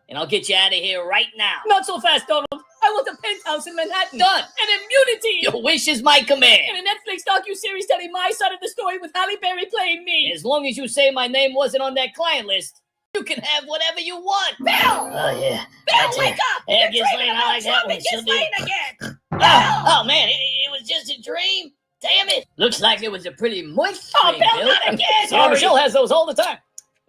and I'll get you out of here right now. Not so fast, Donald. I want a penthouse in Manhattan. Done. And immunity. Your wish is my command. And a Netflix docu-series telling my side of the story with Halle Berry playing me. As long as you say my name wasn't on that client list, you can have whatever you want. Bill! Oh, yeah. Bill, wake up! Yeah, You're dreaming about Trump and Ghislaine again. Oh, man, it was just a dream. Damn it. Looks like it was a pretty moist dream, Bill, not again. Yeah, Michelle has those all the time.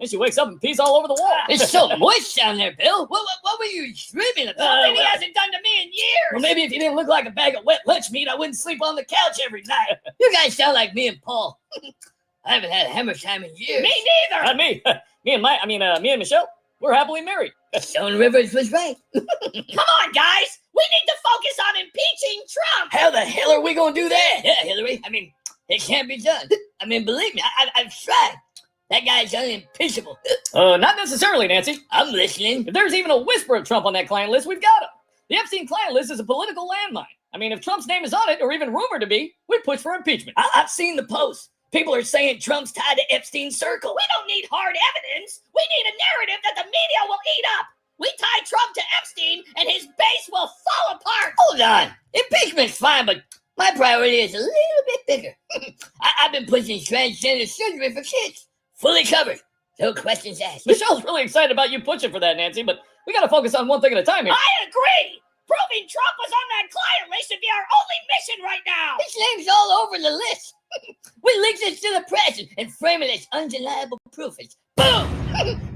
And she wakes up and pees all over the wall. It's so moist down there, Bill. What were you dreaming about? Something he hasn't done to me in years. Well, maybe if you didn't look like a bag of wet lunch meat, I wouldn't sleep on the couch every night. You guys sound like me and Paul. I haven't had a hammer time in years. Me neither. Not me. me and Michelle, we're happily married. Stone Rivers was right. Come on, guys. We need to focus on impeaching Trump. How the hell are we going to do that? Yeah, Hillary. It can't be done. Believe me, I've tried. That guy's unimpeachable. Not necessarily, Nancy. I'm listening. If there's even a whisper of Trump on that client list, we've got him. The Epstein client list is a political landmine. If Trump's name is on it, or even rumored to be, we push for impeachment. I've seen the post. People are saying Trump's tied to Epstein's circle. We don't need hard evidence. We need a narrative that the media will eat up. We tie Trump to Epstein, and his base will fall apart. Hold on. Impeachment's fine, but my priority is a little bit bigger. I've been pushing transgender surgery for kids. Fully covered. No questions asked. Michelle's really excited about you pushing for that, Nancy, but we got to focus on one thing at a time here. I agree. Proving Trump was on that client list should be our only mission right now. His name's all over the list. We leak this to the press and frame it as undeniable proof. It's boom!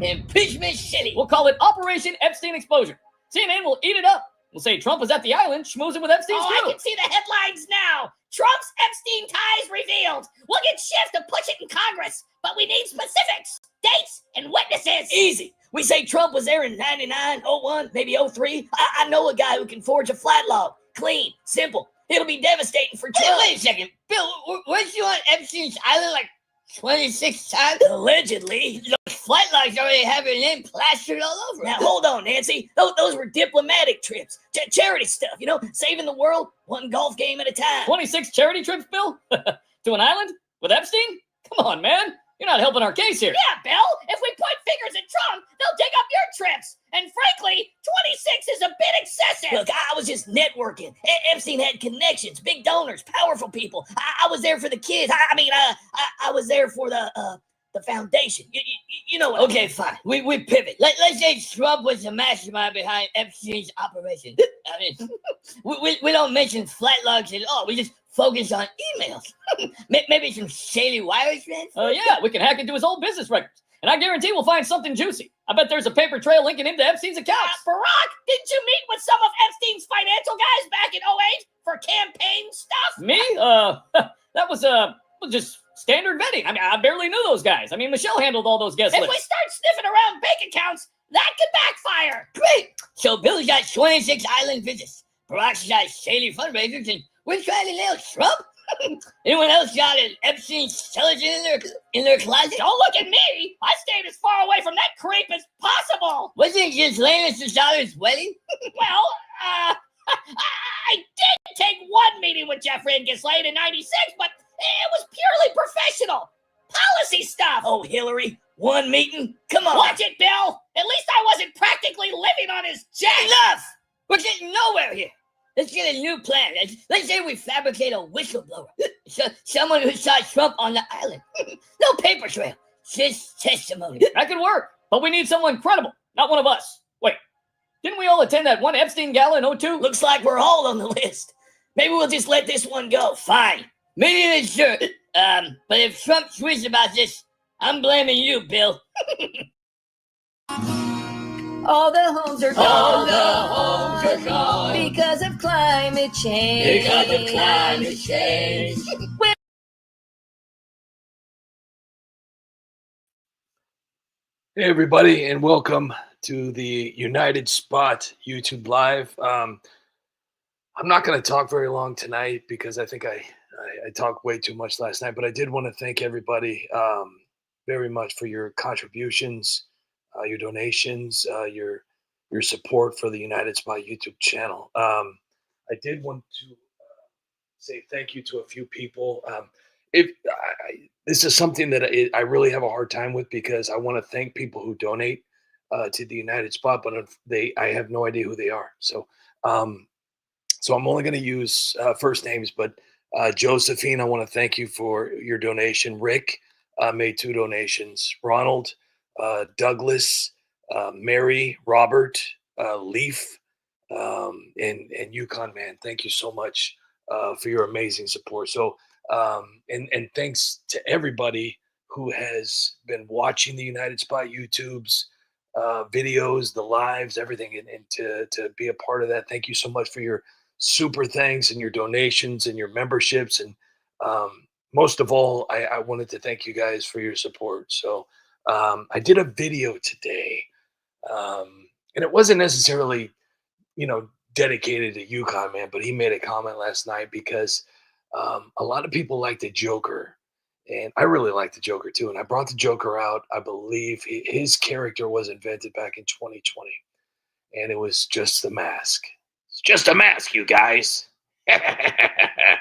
Impeachment city. We'll call it Operation Epstein Exposure. CNN will eat it up. We'll say Trump was at the island schmoozing with Epstein's crew. I can see the headlines now. Trump's Epstein ties revealed. We'll get Schiff to push it in Congress, but we need specifics, dates, and witnesses. Easy. We say Trump was there in 99, 01, maybe 03. I know a guy who can forge a flat log. Clean, simple. It'll be devastating for Trump. Wait a second. Bill, weren't you on Epstein's island like 26 times? Allegedly. Those flight logs already have your name plastered all over. Now, hold on, Nancy. Those were diplomatic trips. Charity stuff, saving the world one golf game at a time. 26 charity trips, Bill? To an island? With Epstein? Come on, man. You're not helping our case here. Yeah, Bill. If we point fingers at Trump, they'll dig up your trips. And frankly, 26 is a bit excessive. Look, I was just networking. Epstein had connections, big donors, powerful people. I was there for the kids. I was there for the foundation. You know what? Okay, fine. We pivot. Let's say Trump was the mastermind behind Epstein's operation. We don't mention flight logs at all. We just focus on emails. Maybe some shady wire transfer. Yeah, we can hack into his old business records. And I guarantee we'll find something juicy. I bet there's a paper trail linking him to Epstein's accounts. Barack, didn't you meet with some of Epstein's financial guys back in 08 for campaign stuff? Me? That was just standard vetting. I barely knew those guys. Michelle handled all those guest lists. If we start sniffing around bank accounts, that could backfire. Great. So Bill's got 26 island visits. Barack's got shady fundraisers, and we're trying to nail Trump? Anyone else got an Epstein skeleton in their closet? Don't look at me. I stayed as far away from that creep as possible. Wasn't it just Lannister's daughter's wedding? Well, I did take one meeting with Jeffrey and Ghislaine in 96, but it was purely professional. Policy stuff. Oh, Hillary, one meeting? Come on. Watch it, Bill. At least I wasn't practically living on his jet. Enough. We're getting nowhere here. Let's get a new plan. Let's say we fabricate a whistleblower. Someone who saw Trump on the island. No paper trail. Just testimony. That could work. But we need someone credible, not one of us. Wait, didn't we all attend that one Epstein gala in 02? Looks like we're all on the list. Maybe we'll just let this one go. Fine. Meeting is sure. But if Trump tweets about this, I'm blaming you, Bill. All the homes are gone. All the homes are gone. Because of climate change. Because of climate change. Hey, everybody, and welcome to the United Spot YouTube Live. I'm not going to talk very long tonight because I think I talked way too much last night, but I did want to thank everybody very much for your contributions, your donations, your support for the United Spot YouTube channel. I did want to say thank you to a few people. This is something that I really have a hard time with because I want to thank people who donate. to the United Spot, but I have no idea who they are. So so I'm only going to use first names, but Josephine, I want to thank you for your donation. Rick made 2 donations. Ronald, Douglas, Mary, Robert, Leaf, and Yukon Man. Thank you so much for your amazing support. So and thanks to everybody who has been watching the United Spot YouTube's videos, the lives, everything, and to be a part of that. Thank you so much for your super thanks and your donations and your memberships. And most of all, I wanted to thank you guys for your support. So I did a video today, and it wasn't necessarily, dedicated to Yukon Man, but he made a comment last night because a lot of people like the Joker. And I really like the Joker too. And I brought the Joker out. I believe his character was invented back in 2020. And it was just the mask. It's just a mask, you guys. I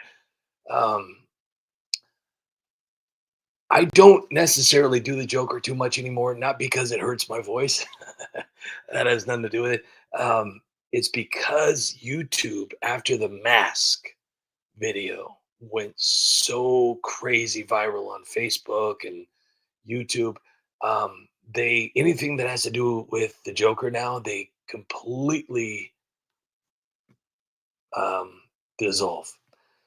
don't necessarily do the Joker too much anymore, not because it hurts my voice. That has nothing to do with it. It's because YouTube, after the mask video, went so crazy viral on Facebook and YouTube. Anything that has to do with the Joker now, they completely dissolve.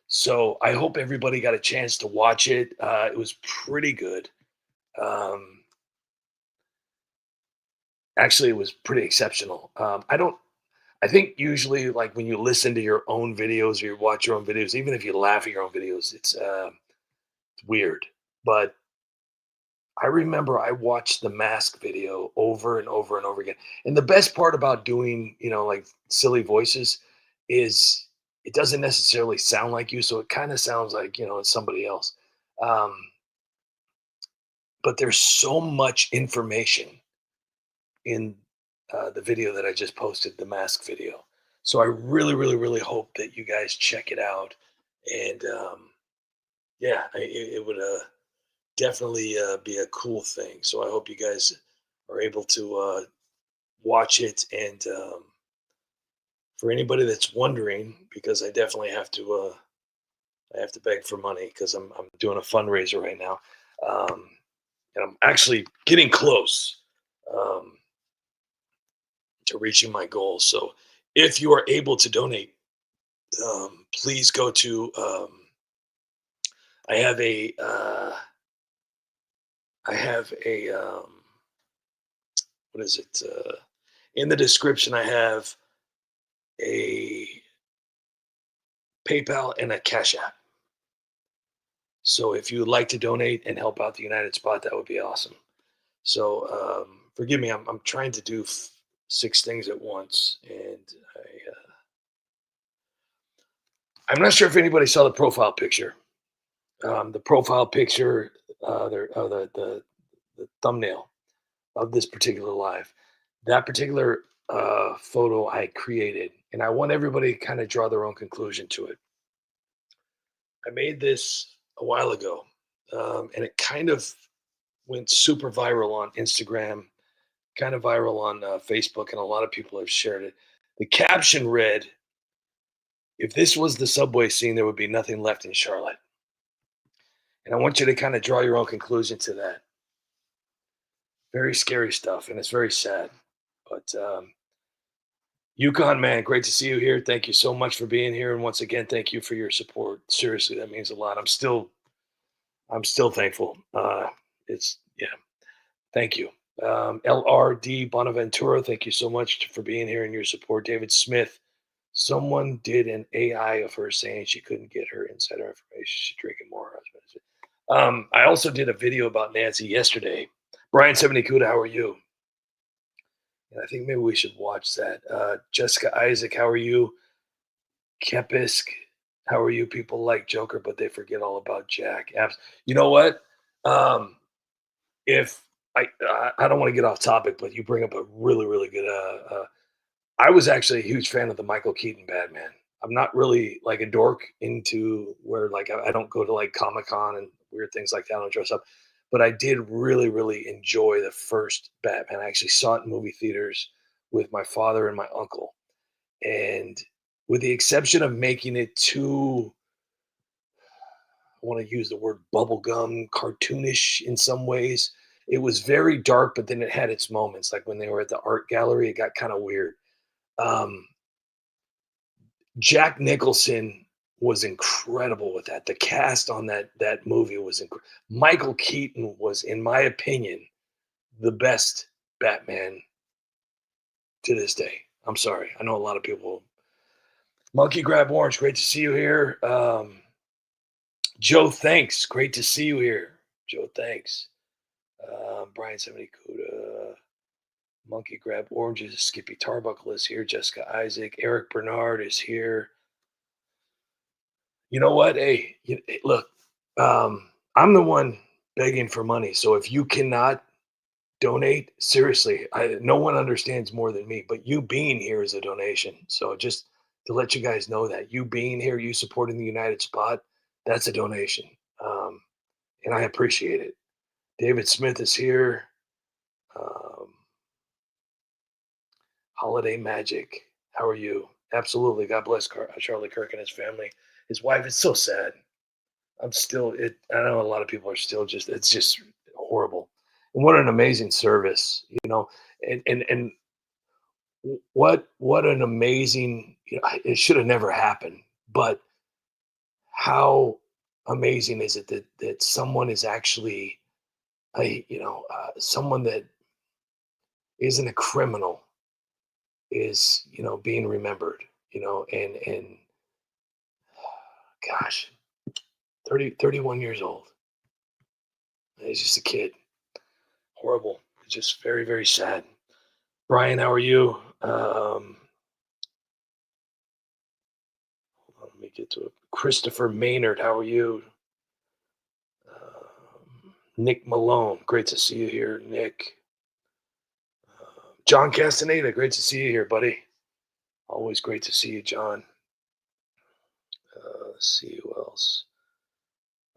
So I hope everybody got a chance to watch it. It was pretty good. Actually, it was pretty exceptional. I think usually, like, when you listen to your own videos or you watch your own videos, even if you laugh at your own videos, it's weird. But I remember I watched the mask video over and over and over again. And the best part about doing, like silly voices is it doesn't necessarily sound like you. So it kind of sounds like, it's somebody else. But there's so much information in the video that I just posted, the mask video. So I really, really, really hope that you guys check it out. And it would definitely be a cool thing. So I hope you guys are able to watch it. And for anybody that's wondering, because I definitely have to beg for money because I'm doing a fundraiser right now, and I'm actually getting close to reaching my goal. So if you are able to donate, please go to, I have a, what is it? In the description, I have a PayPal and a Cash App. So if you would like to donate and help out the United Spot, that would be awesome. So forgive me, I'm trying to do 6 things at once, and I'm not sure if anybody saw the profile picture. The profile picture, the thumbnail of this particular live. That particular photo I created, and I want everybody to kind of draw their own conclusion to it. I made this a while ago, and it kind of went super viral on Instagram, kind of viral on Facebook, and a lot of people have shared it. The caption read, "If this was the subway scene, there would be nothing left in Charlotte." And I want you to kind of draw your own conclusion to that. Very scary stuff, and it's very sad. But Yukon Man, great to see you here. Thank you so much for being here, and once again, thank you for your support. Seriously, that means a lot. I'm still thankful. Thank you. LRD Bonaventura, thank you so much for being here and your support. David Smith, someone did an AI of her saying she couldn't get her insider information. She's drinking more. I also did a video about Nancy yesterday. Brian 70 Kuda, how are you? And I think maybe we should watch that. Jessica Isaac, how are you? Kepisk, how are you? People like Joker, but they forget all about Jack. You know what? If I don't want to get off topic, but you bring up a really, really good. I was actually a huge fan of the Michael Keaton Batman. I'm not really like a dork into where like I don't go to like Comic-Con and weird things like that. I don't dress up, but I did really, really enjoy the first Batman. I actually saw it in movie theaters with my father and my uncle. And with the exception of making it too, I want to use the word bubblegum, cartoonish in some ways, it was very dark, but then it had its moments. Like when they were at the art gallery, it got kind of weird. Um, Jack Nicholson was incredible with that. The cast on that movie was incredible. Michael Keaton was, in my opinion, the best Batman to this day. I'm sorry. I know a lot of people. Monkey Grab Orange, great to see you here. Joe, thanks. Great to see you here. Joe, thanks. Brian 70 Kuda. Monkey Grab Oranges. Skippy Tarbuckle is here. Jessica Isaac. Eric Bernard is here. You know what? Hey, look, I'm the one begging for money. So if you cannot donate, seriously, no one understands more than me, but you being here is a donation. So just to let you guys know that you being here, you supporting the United Spot, that's a donation. And I appreciate it. David Smith is here. Holiday Magic. How are you? Absolutely. God bless Charlie Kirk and his family. His wife. It's so sad. I know a lot of people are still it's just horrible. And what an amazing service, and what an amazing, it should have never happened, but how amazing is it that someone is actually someone that isn't a criminal is, being remembered, and gosh, 31 years old. He's just a kid. Horrible. It's just very, very sad. Brian, how are you? Hold on, let me get to it. Christopher Maynard, how are you? Nick Malone, great to see you here, Nick. John Castaneda, great to see you here, buddy. Always great to see you, John. Let's see who else.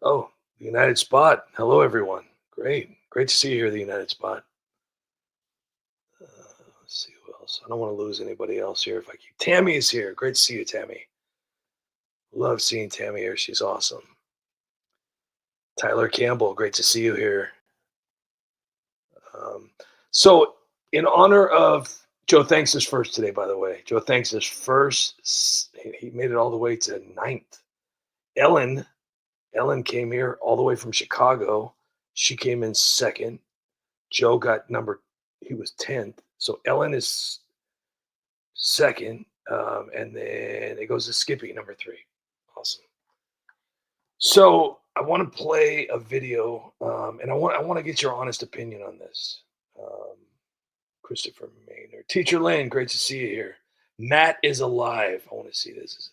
Oh, the United Spot. Hello, everyone. Great to see you here, the United Spot. Let's see who else. I don't want to lose anybody else here. If I keep Tammy is here. Great to see you, Tammy. Love seeing Tammy here. She's awesome. Tyler Campbell, great to see you here. So, in honor of Joe, thanks is first today, by the way. Joe thanks is first. He made it all the way to 9th. Ellen came here all the way from Chicago. She came in 2nd. Joe got he was 10th. So Ellen is 2nd. And then it goes to Skippy, number 3. Awesome. So I want to play a video, and I want to get your honest opinion on this. Christopher Maynard. Teacher Lane, great to see you here. Matt is alive. I want to see this.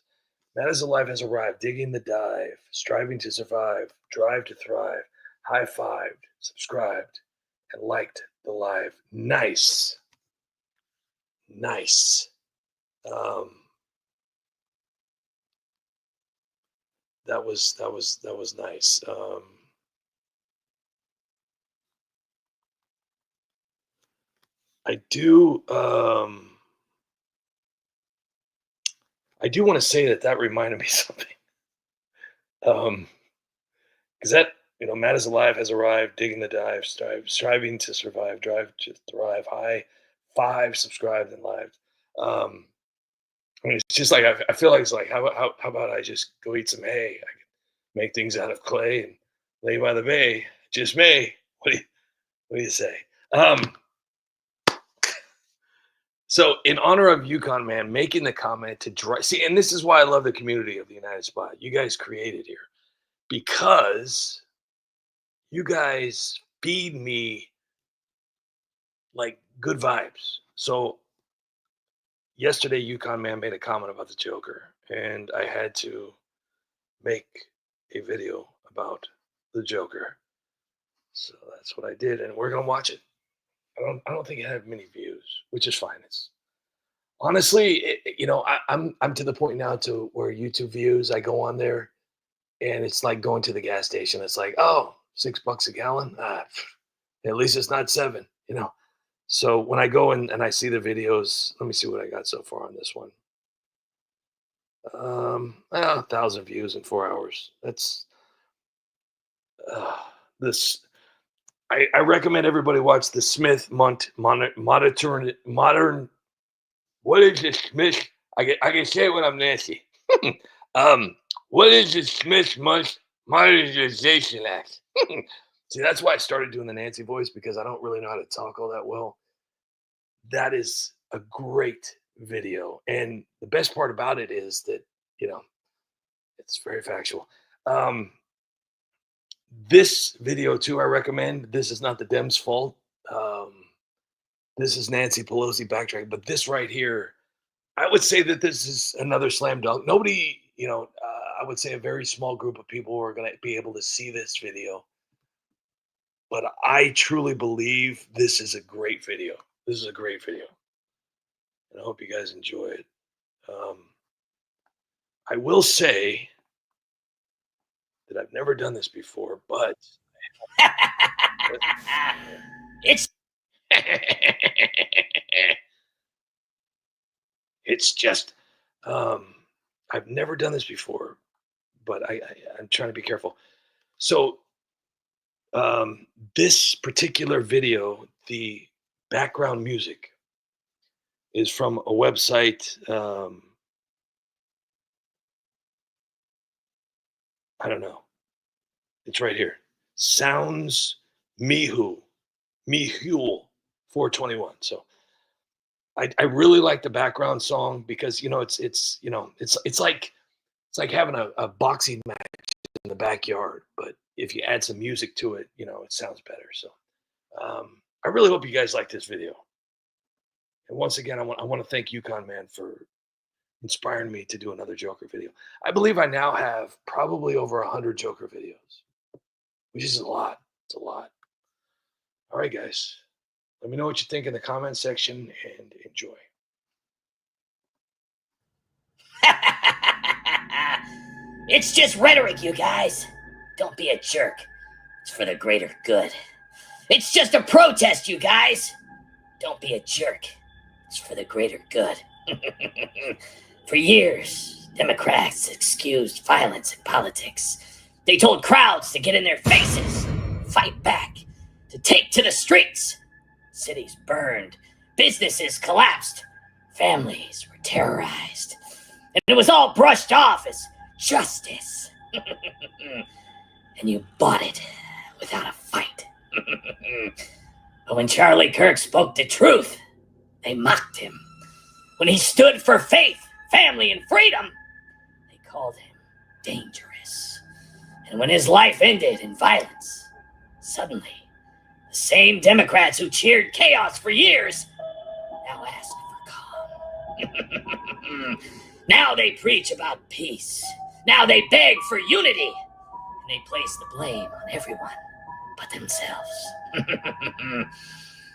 Matt is alive has arrived. Digging the dive. Striving to survive. Drive to thrive. High-fived. Subscribed. And liked the live. Nice. That was nice. I do want to say that reminded me of something. Because that, Matt is alive has arrived, digging the dive, striving to survive, drive to thrive, high 5, subscribed and lived. It's just like I feel like it's like how about I just go eat some hay? I can make things out of clay and lay by the bay. Just may. What do you say? So in honor of Yukon Man making the comment to drive, see, and this is why I love the community of the United Spot. You guys created here because you guys feed me like good vibes. So yesterday, Yukon Man made a comment about the Joker, and I had to make a video about the Joker. So that's what I did, and we're gonna watch it. I don't think it had many views, which is fine. It's honestly, I'm to the point now to where YouTube views, I go on there, and it's like going to the gas station. It's like, oh, $6 a gallon. At least it's not 7, So when I go and I see the videos, let me see what I got so far on this one. 1,000 views in 4 hours. That's this. I recommend everybody watch the Smith modern. What is the Smith? I can say it when I'm Nancy. What is the Smith Modernization Act? See, that's why I started doing the Nancy voice, because I don't really know how to talk all that well. That is a great video. And the best part about it is that, it's very factual. This video too, I recommend. This is not the Dems' fault. This is Nancy Pelosi backtracking. But this right here, I would say that this is another slam dunk. Nobody, I would say a very small group of people are going to be able to see this video. But I truly believe this is a great video. This is a great video. And I hope you guys enjoy it. I will say that I've never done this before, but It's it's just I've never done this before, but I'm trying to be careful. So this particular video, the background music is from a website. I don't know. It's right here. Sounds Mihul 421. So I really like the background song because it's like having a boxing match in the backyard, but if you add some music to it, it sounds better. So I really hope you guys like this video. And once again, I want to thank Yukon Man for inspiring me to do another Joker video. I believe I now have probably over 100 Joker videos, which is a lot. It's a lot. All right, guys. Let me know what you think in the comment section and enjoy. It's just rhetoric, you guys. Don't be a jerk. It's for the greater good. It's just a protest, you guys. Don't be a jerk. It's for the greater good. For years, Democrats excused violence in politics. They told crowds to get in their faces, fight back, to take to the streets. Cities burned, businesses collapsed, families were terrorized. And it was all brushed off as justice. And you bought it without a fight. But when Charlie Kirk spoke the truth, they mocked him. When he stood for faith, family, and freedom, they called him dangerous. And when his life ended in violence, suddenly, the same Democrats who cheered chaos for years now ask for calm. Now they preach about peace. Now they beg for unity. And they place the blame on everyone but themselves.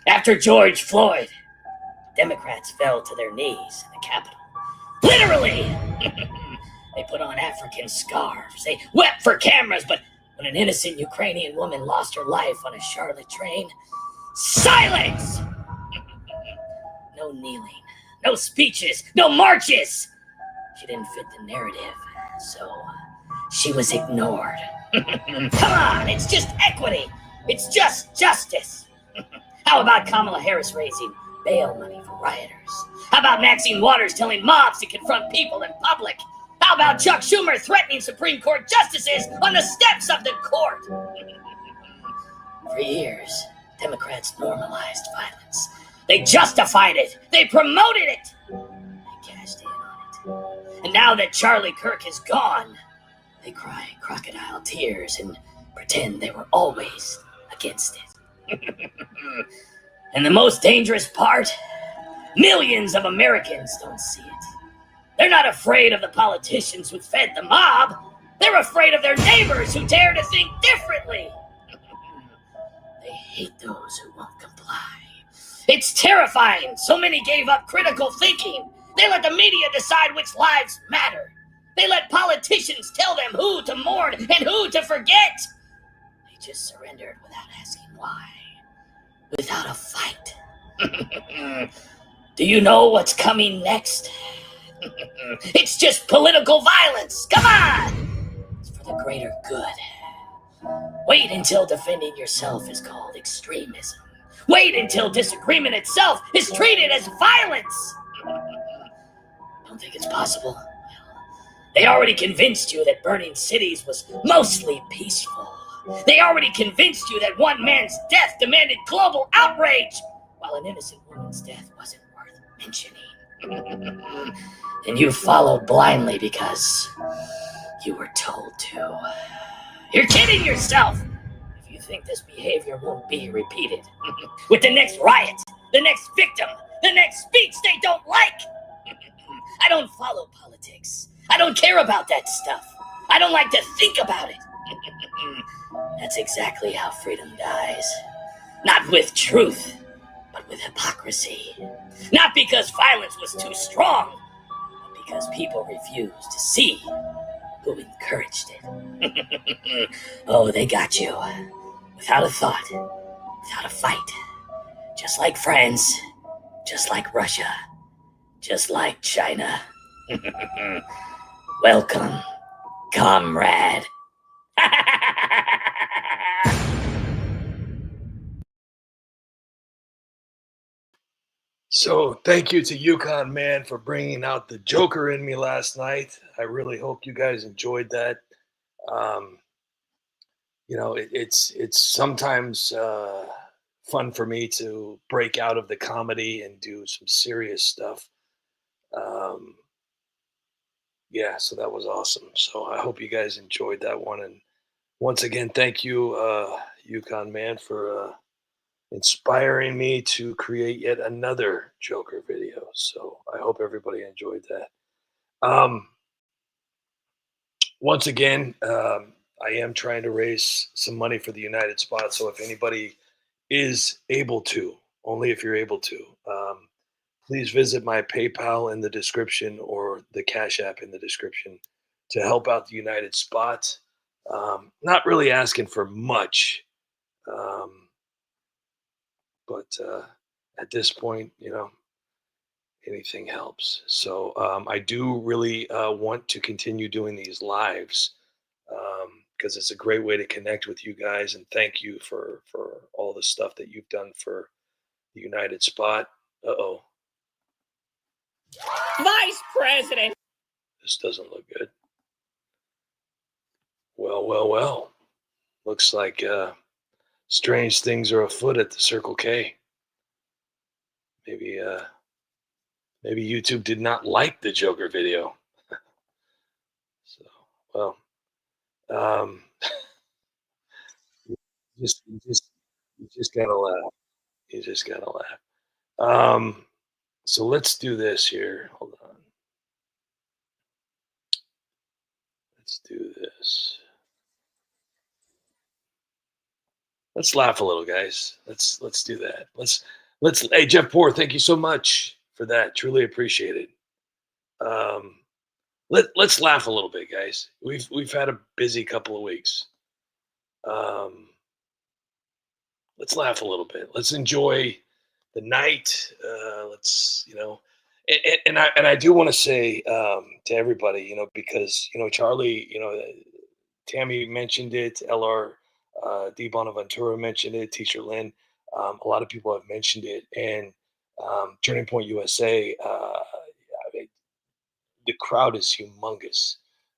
After George Floyd, Democrats fell to their knees in the Capitol. Literally! They put on African scarves. They wept for cameras, but when an innocent Ukrainian woman lost her life on a Charlotte train, silence! No kneeling, no speeches, no marches. She didn't fit the narrative, so she was ignored. Come on, it's just equity. It's just justice. How about Kamala Harris raising bail money for rioters? How about Maxine Waters telling mobs to confront people in public? How about Chuck Schumer threatening Supreme Court justices on the steps of the court? For years, Democrats normalized violence. They justified it. They promoted it. They cashed in on it. And now that Charlie Kirk is gone, they cry crocodile tears and pretend they were always against it. And the most dangerous part, millions of Americans don't see it. They're not afraid of the politicians who fed the mob. They're afraid of their neighbors who dare to think differently. They hate those who won't comply. It's terrifying. So many gave up critical thinking. They let the media decide which lives matter. They let politicians tell them who to mourn and who to forget. They just surrendered without asking why, without a fight. Do you know what's coming next? It's just political violence. Come on! It's for the greater good. Wait until defending yourself is called extremism. Wait until disagreement itself is treated as violence. Don't think it's possible? They already convinced you that burning cities was mostly peaceful. They already convinced you that one man's death demanded global outrage, while an innocent woman's death wasn't worth mentioning. And you followed blindly because you were told to. You're kidding yourself if you think this behavior won't be repeated. With the next riot, the next victim, the next speech they don't like. I don't follow politics. I don't care about that stuff. I don't like to think about it. That's exactly how freedom dies. Not with truth, but with hypocrisy. Not because violence was too strong, but because people refused to see who encouraged it. Oh, they got you. Without a thought, without a fight. Just like France, just like Russia, just like China. Welcome, comrade. So thank you to Yukon Man for bringing out the Joker in me last night. I really hope you guys enjoyed that. It's sometimes fun for me to break out of the comedy and do some serious stuff. So that was awesome. So I hope you guys enjoyed that one. And once again, thank you, Yukon Man, for inspiring me to create yet another Joker video. So I hope everybody enjoyed that. Once again, I am trying to raise some money for the United Spot. So if anybody is able to, only if you're able to, please visit my PayPal in the description or the Cash App in the description to help out the United Spot. Not really asking for much. But at this point, anything helps. So I do really want to continue doing these lives because it's a great way to connect with you guys. And thank you for all the stuff that you've done for the United Spot. Uh-oh, Vice President. this doesn't look good. Well. Looks like strange things are afoot at the Circle K. Maybe YouTube did not like the Joker video. So, well, you just gotta laugh. You just gotta laugh. So let's do this here. Hold on. Let's do this. Let's laugh a little, guys. Let's do that. Let's. Hey, Jeff Poor, thank you so much for that. Truly appreciate it. Let's laugh a little bit, guys. We've had a busy couple of weeks. Let's laugh a little bit. Let's enjoy the night. And I do want to say to everybody, because Charlie, Tammy mentioned it, LR D Bonaventura mentioned it, Teacher Lynn, a lot of people have mentioned it, and Turning Point USA, the crowd is humongous.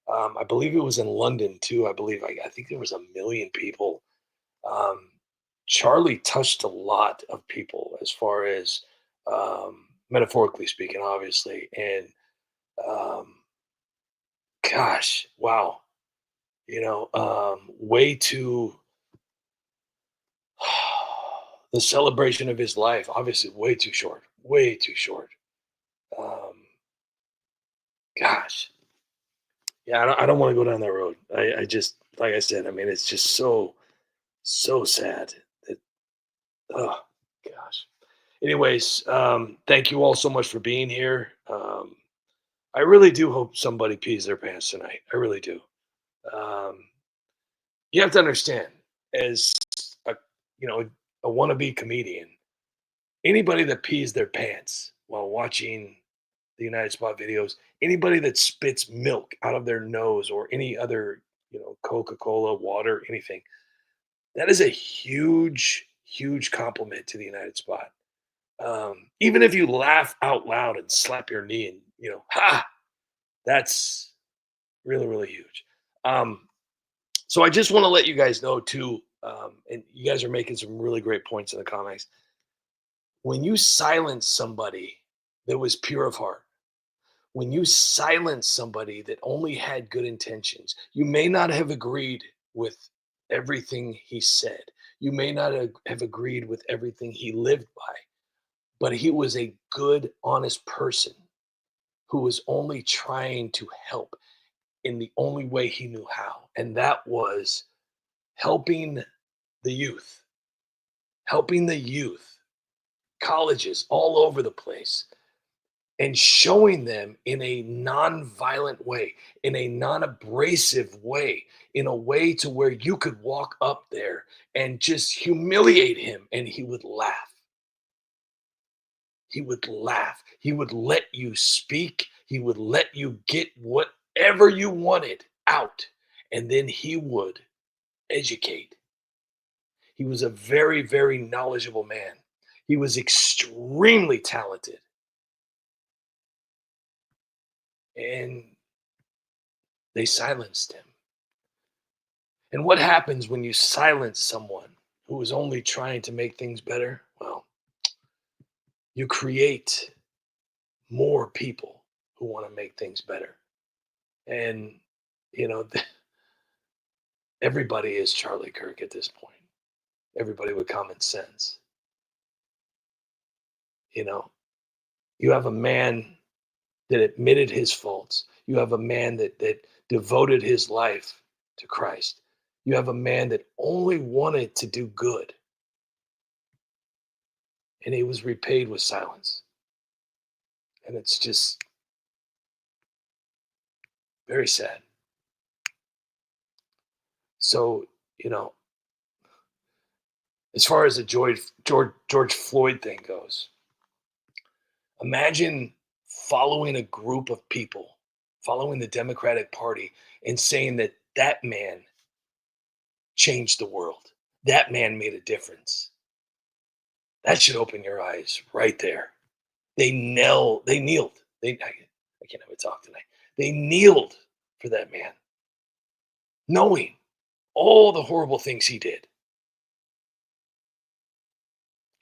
I believe it was in London too. I think there was 1 million people. Charlie touched a lot of people as far as metaphorically speaking, obviously. And gosh, wow. Way too the celebration of his life, obviously way too short. Gosh. Yeah, I don't want to go down that road. I just, like I said, I mean, it's just so sad that, oh gosh. Anyways, thank you all so much for being here. I really do hope somebody pees their pants tonight. I really do. You have to understand, as a, a wannabe comedian, anybody that pees their pants while watching the United Spot videos, anybody that spits milk out of their nose or any other, Coca-Cola, water, anything, that is a huge, huge compliment to the United Spot. Even if you laugh out loud and slap your knee and, ha, that's really, really huge. So I just want to let you guys know too, and you guys are making some really great points in the comments. When you silence somebody that was pure of heart, when you silence somebody that only had good intentions, you may not have agreed with everything he said. You may not have agreed with everything he lived by, but he was a good, honest person who was only trying to help in the only way he knew how. And that was helping the youth, colleges all over the place, and showing them in a non-violent way, in a non-abrasive way, in a way to where you could walk up there and just humiliate him and he would laugh. He would laugh. He would let you speak. He would let you get whatever you wanted out. And then he would educate. He was a very, very knowledgeable man. He was extremely talented. And they silenced him. And what happens when you silence someone who is only trying to make things better? Well, you create more people who want to make things better. And, everybody is Charlie Kirk at this point. Everybody with common sense. You have a man that admitted his faults. You have a man that devoted his life to Christ. You have a man that only wanted to do good. And he was repaid with silence. And it's just very sad. So, as far as the George Floyd thing goes, imagine following a group of people, following the Democratic Party, and saying that man changed the world. That man made a difference. That should open your eyes right there. They knelt. I can't even talk tonight. They kneeled for that man, knowing all the horrible things he did.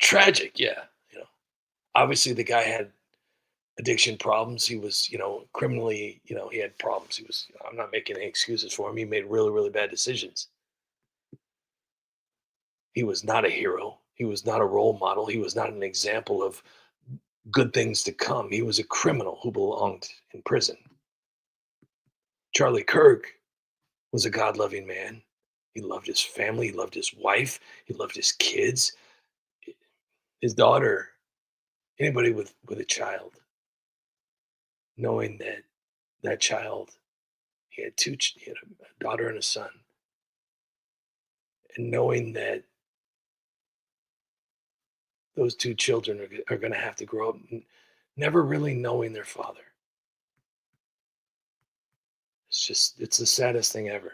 Tragic, yeah. Obviously the guy had addiction problems. He was, criminally, he had problems. I'm not making any excuses for him. He made really, really bad decisions. He was not a hero. He was not a role model. He was not an example of good things to come. He was a criminal who belonged in prison. Charlie Kirk was a God-loving man. He loved his family. He loved his wife. He loved his kids. His daughter, anybody with a child, knowing that child, he had a daughter and a son, and knowing that those two children are going to have to grow up never really knowing their father. It's the saddest thing ever.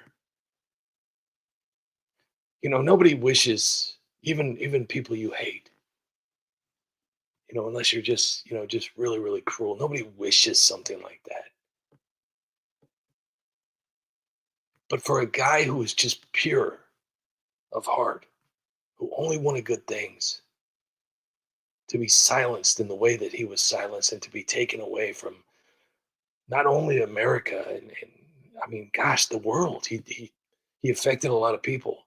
Nobody wishes, even people you hate, unless you're just really, really cruel. Nobody wishes something like that. But for a guy who is just pure of heart, who only wanted good things, to be silenced in the way that he was silenced and to be taken away from not only America and the world. He affected a lot of people.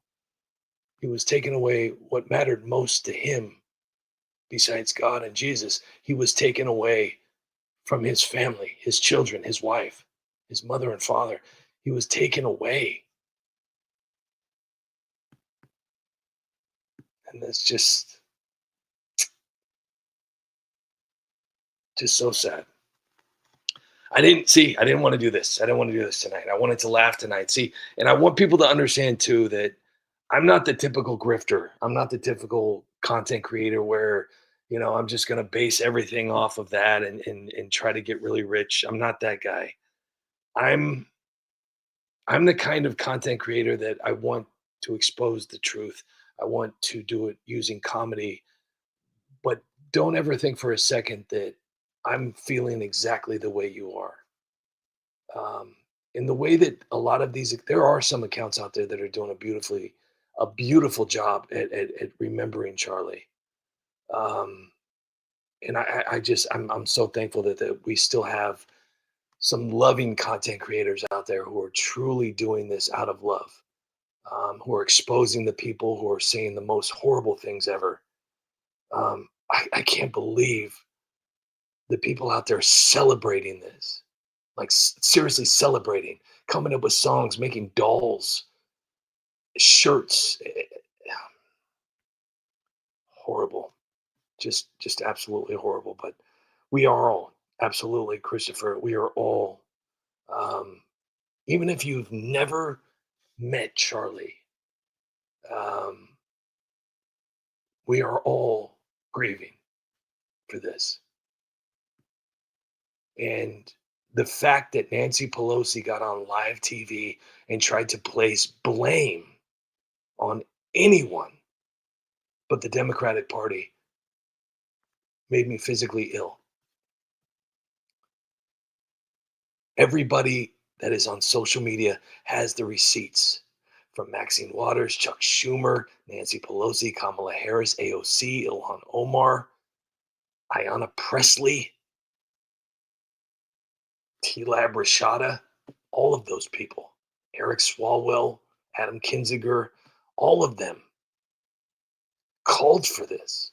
He was taking away what mattered most to him besides God and Jesus. He was taken away from his family, his children, his wife, his mother and father. He was taken away. And that's just so sad. I didn't want to do this. I didn't want to do this tonight. I wanted to laugh tonight. See, and I want people to understand too that I'm not the typical grifter. I'm not the typical content creator where, I'm just going to base everything off of that and try to get really rich. I'm not that guy. I'm I'm the kind of content creator that I want to expose the truth. I want to do it using comedy, but don't ever think for a second that I'm feeling exactly the way you are. Um, in the way that a lot of these, there are some accounts out there that are doing a beautiful job at remembering Charlie. Um, and I'm so thankful that we still have some loving content creators out there who are truly doing this out of love, who are exposing the people who are saying the most horrible things ever. I can't believe the people out there celebrating this, like seriously celebrating, coming up with songs, making dolls, shirts. Horrible, just absolutely horrible. But we are all absolutely, Christopher. We are all, um, even if you've never met Charlie, um, we are all grieving for this. And the fact that Nancy Pelosi got on live TV and tried to place blame on anyone but the Democratic Party made me physically ill. Everybody that is on social media has the receipts from Maxine Waters, Chuck Schumer, Nancy Pelosi, Kamala Harris, AOC, Ilhan Omar, Ayanna Pressley, T-Lab Rashada, all of those people, Eric Swalwell, Adam Kinzinger, all of them called for this.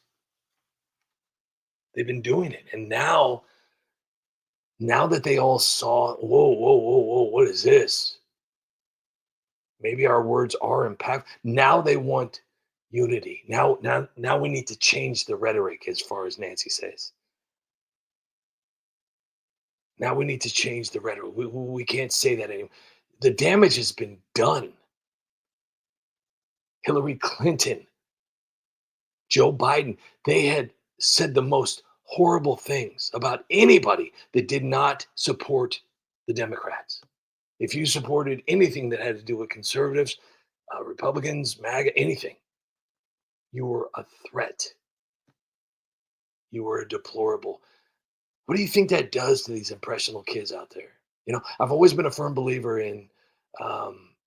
They've been doing it. And now that they all saw, whoa, what is this? Maybe our words are impactful. Now they want unity. Now we need to change the rhetoric, as far as Nancy says. Now we need to change the rhetoric. We can't say that anymore. The damage has been done. Hillary Clinton, Joe Biden, they had said the most horrible things about anybody that did not support the Democrats. If you supported anything that had to do with conservatives, Republicans, MAGA, anything, you were a threat. You were a deplorable. What do you think that does to these impressionable kids out there? I've always been a firm believer in,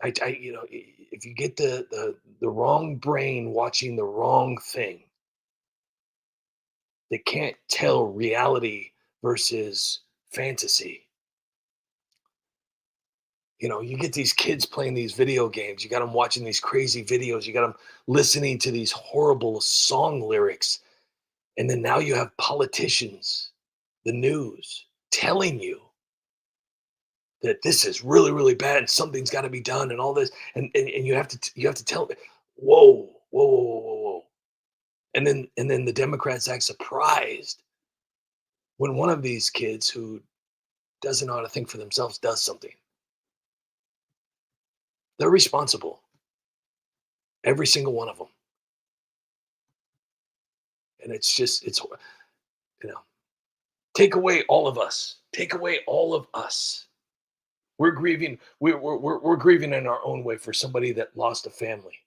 if you get the wrong brain watching the wrong thing, they can't tell reality versus fantasy. You get these kids playing these video games. You got them watching these crazy videos. You got them listening to these horrible song lyrics. And then now you have politicians, the news, telling you that this is really, really bad and something's got to be done and all this. And you have to tell them, whoa. And then the Democrats act surprised when one of these kids who doesn't know how to think for themselves does something. They're responsible. Every single one of them. And it's take away all of us. Take away all of us. We're grieving. We're grieving in our own way for somebody that lost a family.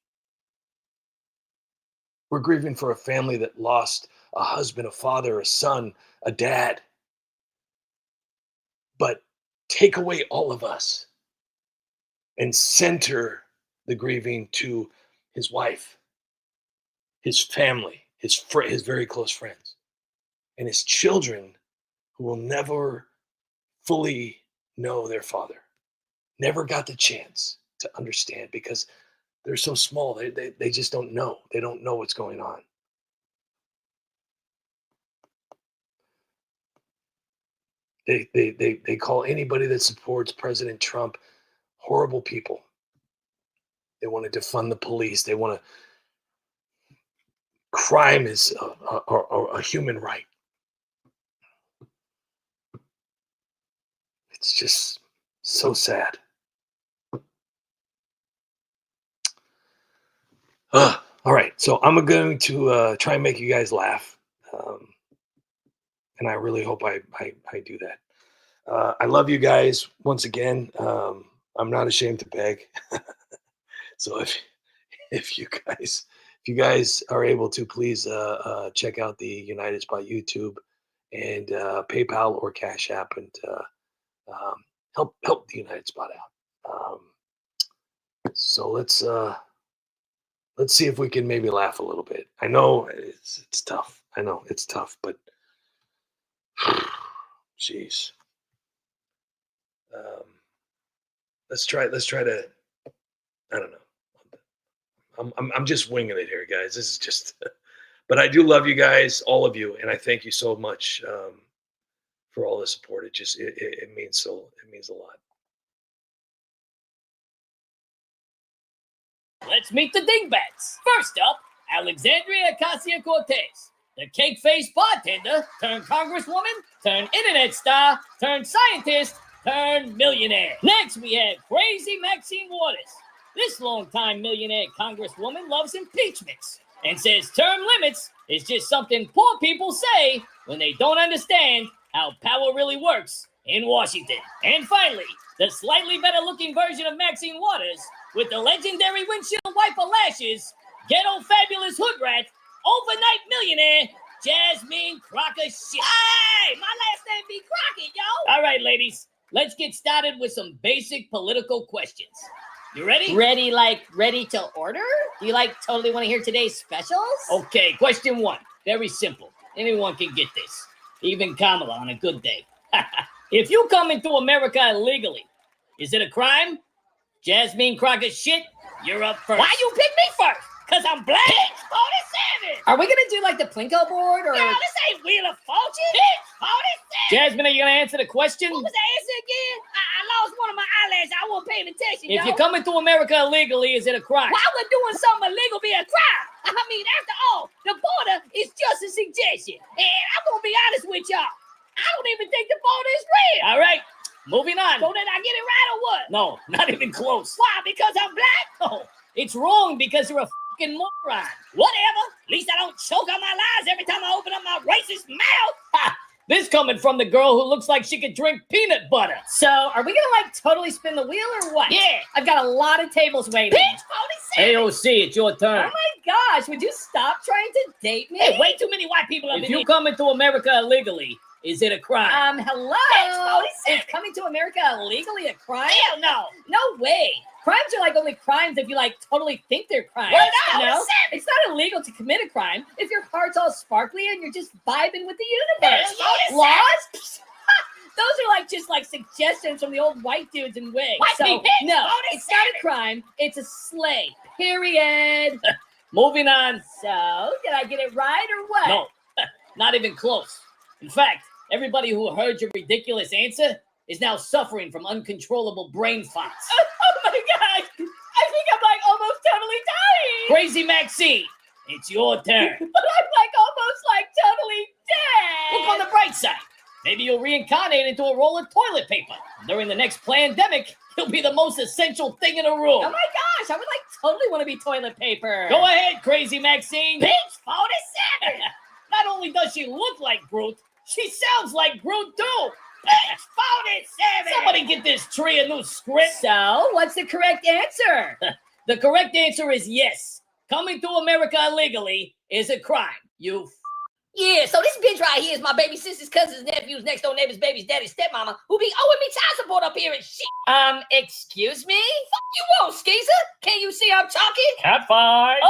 We're grieving for a family that lost a husband, a father, a son, a dad. But take away all of us and center the grieving to his wife, his family, his very close friends, and his children who will never fully know their father, never got the chance to understand because they're so small. They just don't know. They don't know what's going on. They call anybody that supports President Trump horrible people. They want to defund the police. They want to. Crime is a human right. It's just so sad. All right, so I'm going to try and make you guys laugh, and I really hope I do that. I love you guys once again. I'm not ashamed to beg. So if you guys are able to, please check out the United Spot YouTube and PayPal or Cash App, and help the United Spot out. So let's see if we can maybe laugh a little bit. I know it's tough. I know it's tough, but jeez. Let's try to. I don't know. I'm just winging it here, guys. This is just. But I do love you guys, all of you, and I thank you so much for all the support. It means a lot. Let's meet the dingbats. First up, Alexandria Ocasio-Cortez, the cake-faced bartender, turned congresswoman, turned internet star, turned scientist, turned millionaire. Next, we have crazy Maxine Waters. This longtime millionaire congresswoman loves impeachments and says term limits is just something poor people say when they don't understand how power really works in Washington. And finally, the slightly better-looking version of Maxine Waters with the legendary windshield wiper lashes, ghetto fabulous hood rat, overnight millionaire, Jasmine Crocker shit. Hey, my last name be Crockett, yo. All right, ladies, let's get started with some basic political questions. You ready? Ready to order? Do you totally want to hear today's specials? Okay, question one. Very simple. Anyone can get this. Even Kamala on a good day. If you come into America illegally, is it a crime? Jasmine Crocker shit, you're up first. Why you pick me first? Because I'm black. Bitch, 47. Are we gonna do the Plinko board or? No, this ain't Wheel of Fortune. Bitch, 47. Jasmine, are you going to answer the question? What was the answer again? I lost one of my eyelashes. I wasn't paying attention, If you come into America illegally, is it a crime? Why would doing something illegal be a crime? I mean, after all, the border is just a suggestion. And I'm going to be honest with y'all. I don't even think the border is real. All right, moving on. So did I get it right or what? No, not even close. Why? Because I'm black? No, it's wrong because you're a fucking moron. Whatever. At least I don't choke on my lies every time I open up my racist mouth. Ha! This coming from the girl who looks like she could drink peanut butter. So, are we gonna totally spin the wheel or what? Yeah. I've got a lot of tables waiting. Bitch, 47. AOC, it's your turn. Oh my gosh, would you stop trying to date me? Hey, way too many white people up If in you here. come into America illegally, is it a crime? Hello? Bitch, 47. Is coming to America illegally a crime? Hell no. No way. Crimes are only crimes if you totally think they're crimes. Word up, You know? 47. It's not illegal to commit a crime if your heart's all sparkly and you're just vibing with the universe. Bitch, 47. Laws? Those are just suggestions from the old white dudes in wigs. White So, people, bitch, no, 47. it's not a crime. It's a slay. Period. Moving on. So, did I get it right or what? No, not even close. In fact, everybody who heard your ridiculous answer is now suffering from uncontrollable brain farts. Oh my gosh. I think I'm almost totally dying. Crazy Maxine, it's your turn. But I'm almost totally dead. Look on the bright side. Maybe you'll reincarnate into a roll of toilet paper. During the next pandemic, you'll be the most essential thing in a room. Oh my gosh, I would totally want to be toilet paper. Go ahead, Crazy Maxine. Bitch, 47. Not only does she look like Groot, she sounds like Groot too. Bitch, 47. Somebody get this tree a new script. So, what's the correct answer? The correct answer is yes. Coming to America illegally is a crime. You Yeah, so this bitch right here is my baby sister's cousin's nephew's next door neighbor's baby's daddy's stepmama who be owing me child support up here and shit. Excuse me? Fuck you want, skeezer? Can't you see I'm talking? cat fight.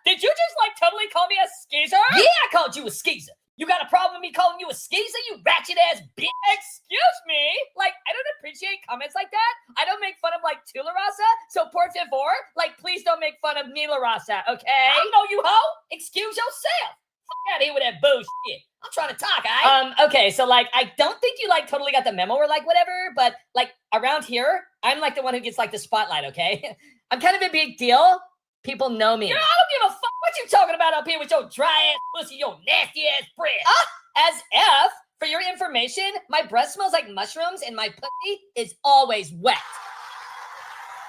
Did you just totally call me a skeezer? Yeah, I called you a skeezer. You got a problem with me calling you a skeezer, you ratchet ass bitch? Excuse me? I don't appreciate comments like that. I don't make fun of Tula Rasa, so por favor, please don't make fun of Mila Rasa, okay? I know you hoe. Excuse yourself. Fuck out of here with that bullshit. I'm trying to talk, alright? Okay, so I don't think you totally got the memo or whatever, but around here, I'm the one who gets the spotlight, okay? I'm kind of a big deal. People know me. Girl, I don't give a fuck what you talking about up here with your dry ass pussy, your nasty ass breath. As if, for your information, my breath smells like mushrooms and my pussy is always wet.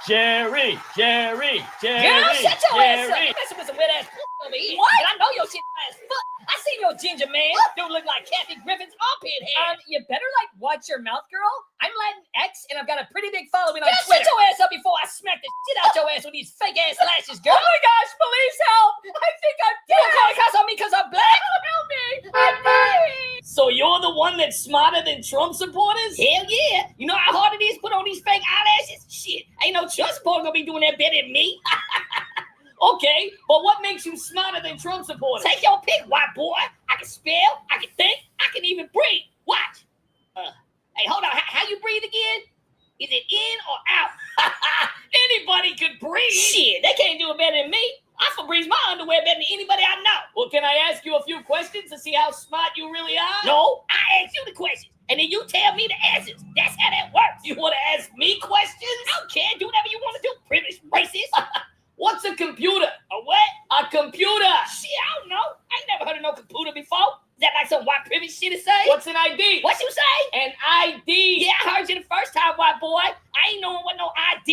Jerry. Girl, shut your ass up. You messing with some weird ass over here. What? And I know your shit ass fuck. I seen your ginger man. Don't look like Kathy Griffin's armpit hair. You better like watch your mouth, girl. I'm Latin X, and I've got a pretty big following on Twitter. Shut your ass up before I smack the shit out your ass with these fake ass lashes, girl. Oh my gosh, police help! I think I'm dead. You call the cops on me because I'm black? Help me! I'm dying. So you're the one that's smarter than Trump supporters? Hell yeah. You know how hard it is to put on these fake eyelashes? Shit, ain't no Trump supporter gonna be doing that better than me. Okay, but what makes you smarter than Trump supporters? Take your pick, white boy. I can spell, I can think, I can even breathe. Watch. Hey, hold on. How you breathe again? Is it in or out? Anybody could breathe. Shit, they can't do it better than me. I can breathe my underwear better than anybody I know. Well, can I ask you a few questions to see how smart you really are? No, I ask you the questions, and then you tell me the answers. That's how that works. You want to ask me questions? I don't care. Do whatever you want to do. Privileged racist. What's a computer? A what? A computer. Shit, I don't know. I ain't never heard of no computer before. Is that like some white privilege shit to say? What's an ID? What you say? An ID. Yeah, I heard you the first time, white boy. I ain't knowing what no ID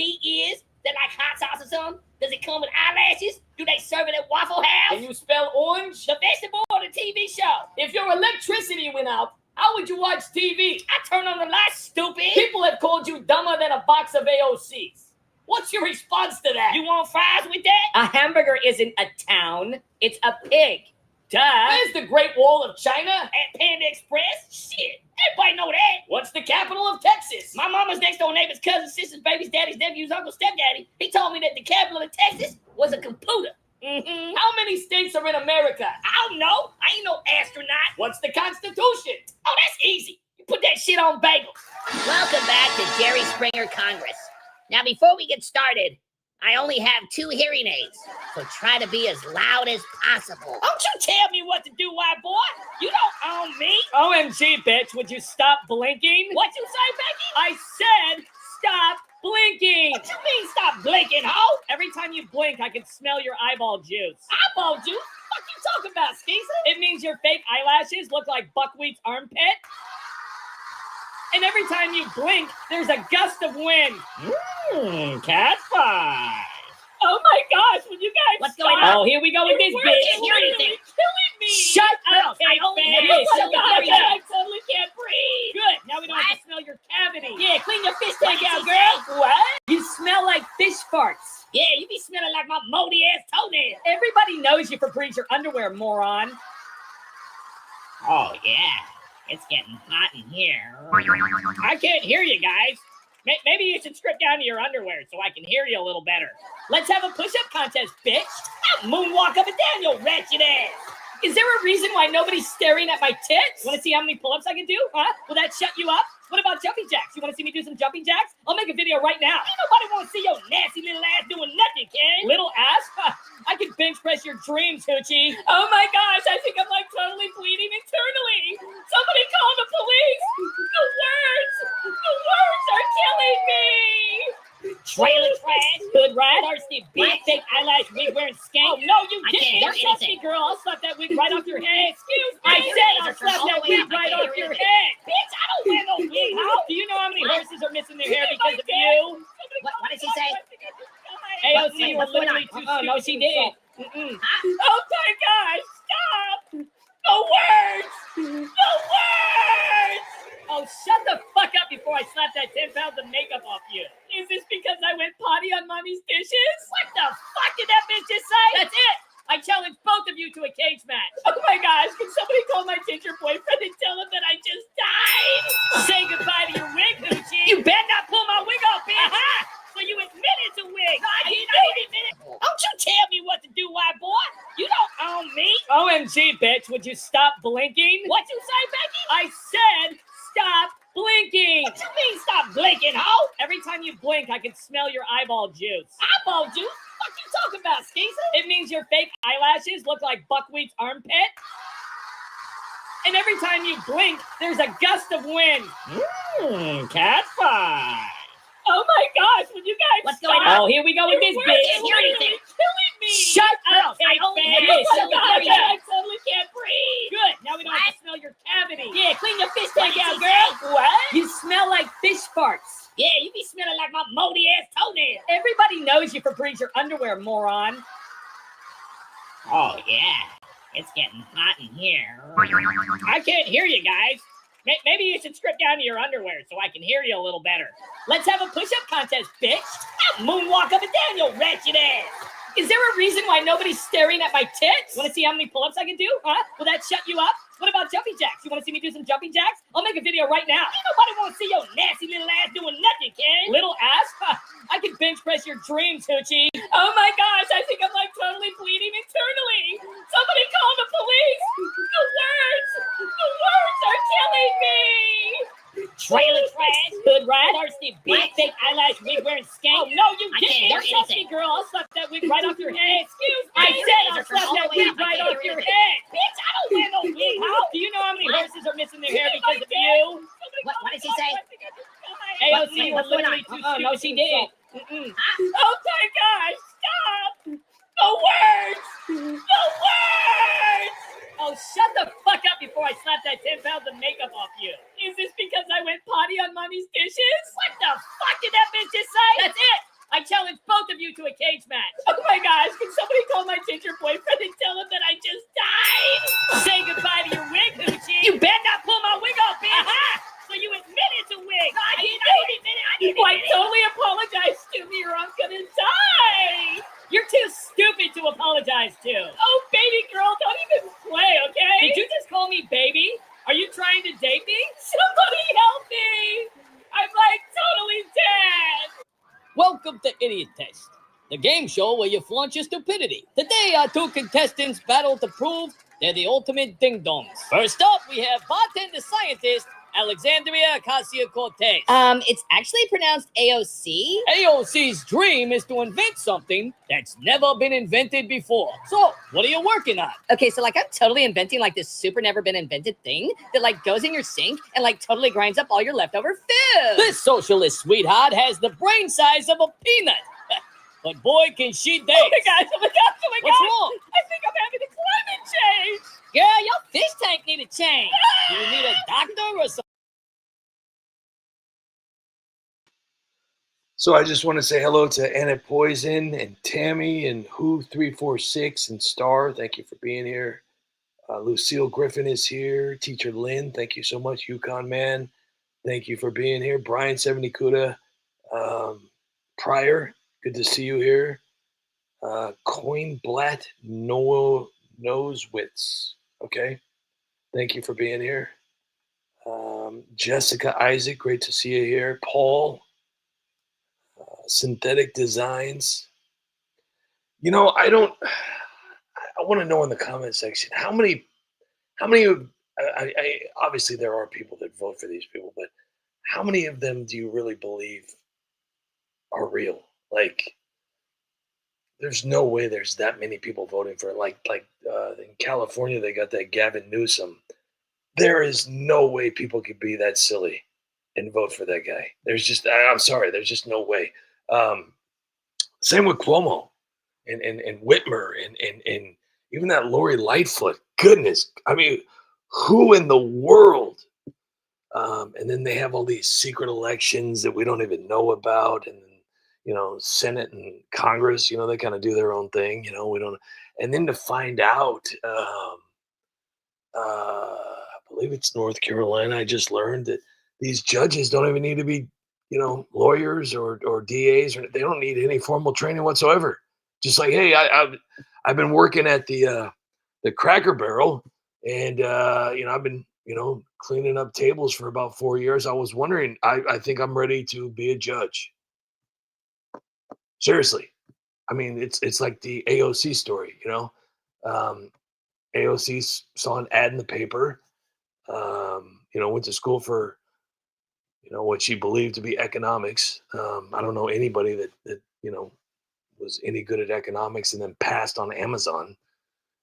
is. That like hot sauce or something? Does it come with eyelashes? Do they serve it at Waffle House? Can you spell orange? The vegetable or the TV show? If your electricity went out, how would you watch TV? I turn on the lights, stupid. People have called you dumber than a box of AOCs. What's your response to that? You want fries with that? A hamburger isn't a town. It's a pig. Duh. Where's the Great Wall of China? At Panda Express? Shit, everybody know that. What's the capital of Texas? My mama's next door neighbor's cousin, sister's baby's daddy's nephew's uncle, stepdaddy. He told me that the capital of Texas was a computer. How many states are in America? I don't know. I ain't no astronaut. What's the Constitution? Oh, that's easy. You put that shit on bagels. Welcome back to Jerry Springer Congress. Now, before we get started, I only have 2 hearing aids, so try to be as loud as possible. Don't you tell me what to do, white boy. You don't own me. OMG, bitch, would you stop blinking? What you say, Becky? I said stop blinking. What you mean stop blinking, ho? Every time you blink, I can smell your eyeball juice. Eyeball juice? What you talking about, Skeezer? It means your fake eyelashes look like buckwheat's armpit. And every time you blink, there's a gust of wind. Cat fight. Oh my gosh, would you guys What's stop? going on? Oh, here we go with this I bitch. can't hear anything. Killing me. Shut up. Okay, I only faggot. hear Oh silly my hearing God, aids. I totally can't breathe. Good, now we don't have to smell your cavity. Yeah, clean your fish tank What out, did you girl. What? You smell like fish farts. Yeah, you be smelling like my moldy ass toenail. Everybody knows you for breeds your underwear, moron. Oh, yeah. It's getting hot in here. I can't hear you guys. Maybe you should strip down to your underwear so I can hear you a little better. Let's have a push-up contest, bitch. I'll moonwalk up and down your ratchet ass. Is there a reason why nobody's staring at my tits? Want to see how many pull-ups I can do? Huh? Will that shut you up? What about jumping jacks? You want to see me do some jumping jacks? I'll make a video right now. Ain't nobody want to see your nasty little ass doing nothing, Ken. Little ass? Huh. I can bench press your dreams, Hoochie. Oh my gosh, I think I'm like totally bleeding internally. Somebody call the police. The words are killing me. Trailer trash. Hood rat. Thirsty Big bitch. fake eyelash wig wearing Oh, skank. no, you I didn't. can't Don't trust anything. me, girl. I'll slap that wig right off your head. Excuse me. I said I'll These are slap from that all the way wig up. I right can't off hear your anything. head. Bitch, I don't wear no wig, ho. Do you know how many horses are missing their hair You because of you? What did she say? AOC was What's going literally on? too Oh, no, she stupid to did. insult. Oh my gosh, stop! The words! The words! Oh, shut the fuck up before I slap that 10 pounds of makeup off you. Is this because I went potty on mommy's dishes? What the fuck did that bitch just say? That's it! I challenge both of you to a cage match. Oh my gosh, can somebody call my ginger boyfriend and tell him that I just died? Say goodbye to your wig, Hoochie. You better not pull my wig off, bitch. Aha! So you admitted to wig. I didn't did. admit it. Don't you tell me what to do, white boy. You don't own me. OMG, bitch, would you stop blinking? What you say, Becky? I said stop blinking. What you mean stop blinking, ho? Every time you blink, I can smell your eyeball juice. Eyeball juice? What you talking about, Skeezer? It means your fake eyelashes look like buckwheat's armpit. And every time you blink, there's a gust of wind. Cat fight. Oh my gosh, would you guys What's stop? going on? Oh, here we go with this I bitch. can't hear anything. Killing me. Shut up. I only hear Oh silly my hearing God, I aids. totally can't breathe. Good, now we don't have to smell your cavity. Yeah, clean your fish tank out, What did girl. What? You smell like fish farts. Yeah, you be smelling like my moldy ass toenail. Everybody knows you for breeds your underwear, moron. Oh, yeah. It's getting hot in here. I can't hear you guys. Maybe you should strip down to your underwear so I can hear you a little better. Let's have a push-up contest, bitch. I'll moonwalk up and down, you ratchet ass. Is there a reason why nobody's staring at my tits? Want to see how many pull-ups I can do? Huh? Will that shut you up? What about jumping jacks? You want to see me do some jumping jacks? I'll make a video right now. Ain't nobody want to see your nasty little ass doing nothing, Ken. Little ass? Huh. I can bench press your dreams, Hoochie. Oh my gosh, I think I'm like totally bleeding internally. Somebody call the police. The words are killing me. Trailer trash, hood rat, thirsty bitch, fake eyelash wig wearing skank. Oh no, you didn't. Don't trust me, girl. I'll slap that wig right off your head. Excuse me. I said I'll slap that wig right off your head. Bitch, I don't wear no wig. How? Do you know how many horses are missing their hair because of you? What did she say? AOC was literally too stupid. No, she didn't. Oh my gosh, stop! The words! The words! Oh, shut the fuck up before I slap that 10 pounds of makeup off you. Is this because I went potty on mommy's dishes? What the fuck did that bitch just say? That's it! I challenge both of you to a cage match. Oh my gosh, can somebody call my ginger boyfriend and tell him that I just died? Say goodbye to your wig, Hoochie. You better not pull my wig off, bitch. Aha! So you admitted to wig. I didn't admit it. Why totally apologize to me or I'm gonna die. You're too stupid to apologize to. Oh, baby girl, don't even play, okay? Did you just call me baby? Are you trying to date me? Somebody help me! I'm like totally dead. Welcome to Idiot Test, the game show where you flaunt your stupidity. Today, our two contestants battle to prove they're the ultimate ding-dongs. First up, we have bartender scientist Alexandria Ocasio-Cortez. It's actually pronounced AOC. AOC's dream is to invent something that's never been invented before. So, what are you working on? Okay, so like I'm totally inventing like this super never been invented thing that like goes in your sink and like totally grinds up all your leftover food. This socialist sweetheart has the brain size of a peanut. But boy, can she dance. Oh my gosh, oh my gosh, oh my gosh. What's wrong? I think I'm having a climate change. Girl, your fish tank need a change. Do you need a doctor or something? So I just want to say hello to Anna Poison and Tammy and Who346 and Star. Thank you for being here. Lucille Griffin is here. Teacher Lynn, thank you so much. Yukon Man, thank you for being here. Brian 70 Kuda, Pryor, good to see you here. Coinblatt Nosewitz, okay. Thank you for being here. Jessica Isaac, great to see you here. Paul, Synthetic Designs. You know, I want to know in the comment section how many of I obviously there are people that vote for these people, but how many of them do you really believe are real? Like, there's no way there's that many people voting for it. Like in California, they got that Gavin Newsom. There is no way people could be that silly and vote for that guy. I'm sorry, there's just no way. Same with Cuomo and Whitmer and even that Lori Lightfoot. Goodness, I mean, who in the world? And then they have all these secret elections that we don't even know about, and Senate and Congress, they kind of do their own thing. We don't. And then to find out, I believe it's North Carolina. I just learned that these judges don't even need to be, lawyers or DAs, or they don't need any formal training whatsoever. Just like, hey, I've been working at the Cracker Barrel, and I've been cleaning up tables for about 4 years. I was wondering, I think I'm ready to be a judge. Seriously, I mean, it's like the AOC story, AOC saw an ad in the paper, went to school for, what she believed to be economics. I don't know anybody that was any good at economics and then passed on Amazon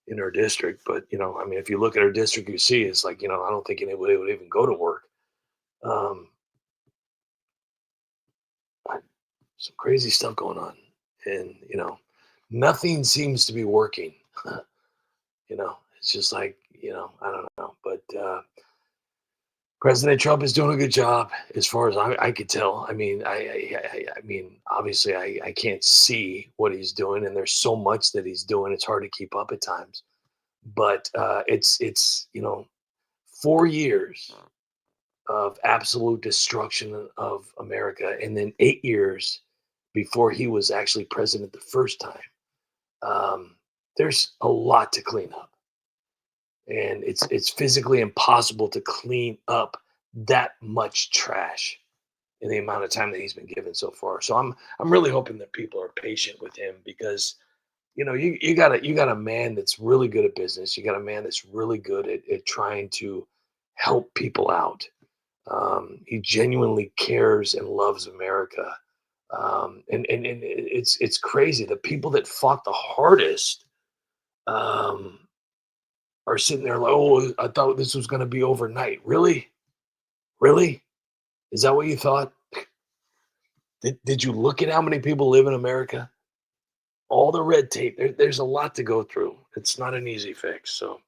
in her district. But, I mean, if you look at her district, you see, it's like, I don't think anybody would even go to work. Some crazy stuff going on, and, nothing seems to be working. It's just like, I don't know, but President Trump is doing a good job, as far as I could tell. I mean, I mean, obviously, I can't see what he's doing, and there's so much that he's doing. It's hard to keep up at times. But it's 4 years of absolute destruction of America, and then 8 years before he was actually president the first time. There's a lot to clean up, and it's physically impossible to clean up that much trash in the amount of time that he's been given so far. So I'm really hoping that people are patient with him, because you got a man that's really good at business. You got a man that's really good at trying to help people out. He genuinely cares and loves America. And it's crazy. The people that fought the hardest are sitting there like, oh, I thought this was going to be overnight. Really? Really? Is that what you thought? Did you look at how many people live in America? All the red tape. There's a lot to go through. It's not an easy fix. So,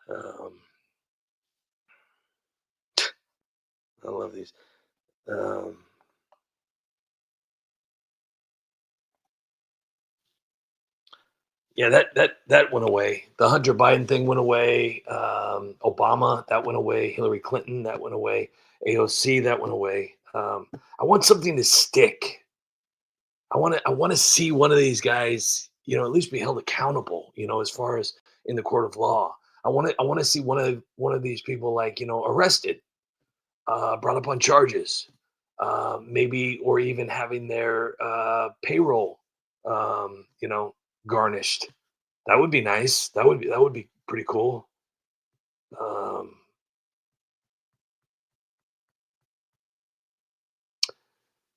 I love these. Yeah, that went away. The Hunter Biden thing went away. Obama, that went away. Hillary Clinton, that went away. AOC, that went away. I want something to stick. I want to see one of these guys, at least be held accountable, as far as in the court of law. I want to see one of these people, like, arrested, brought up on charges, maybe, or even having their payroll, garnished. That would be nice. That would be pretty cool.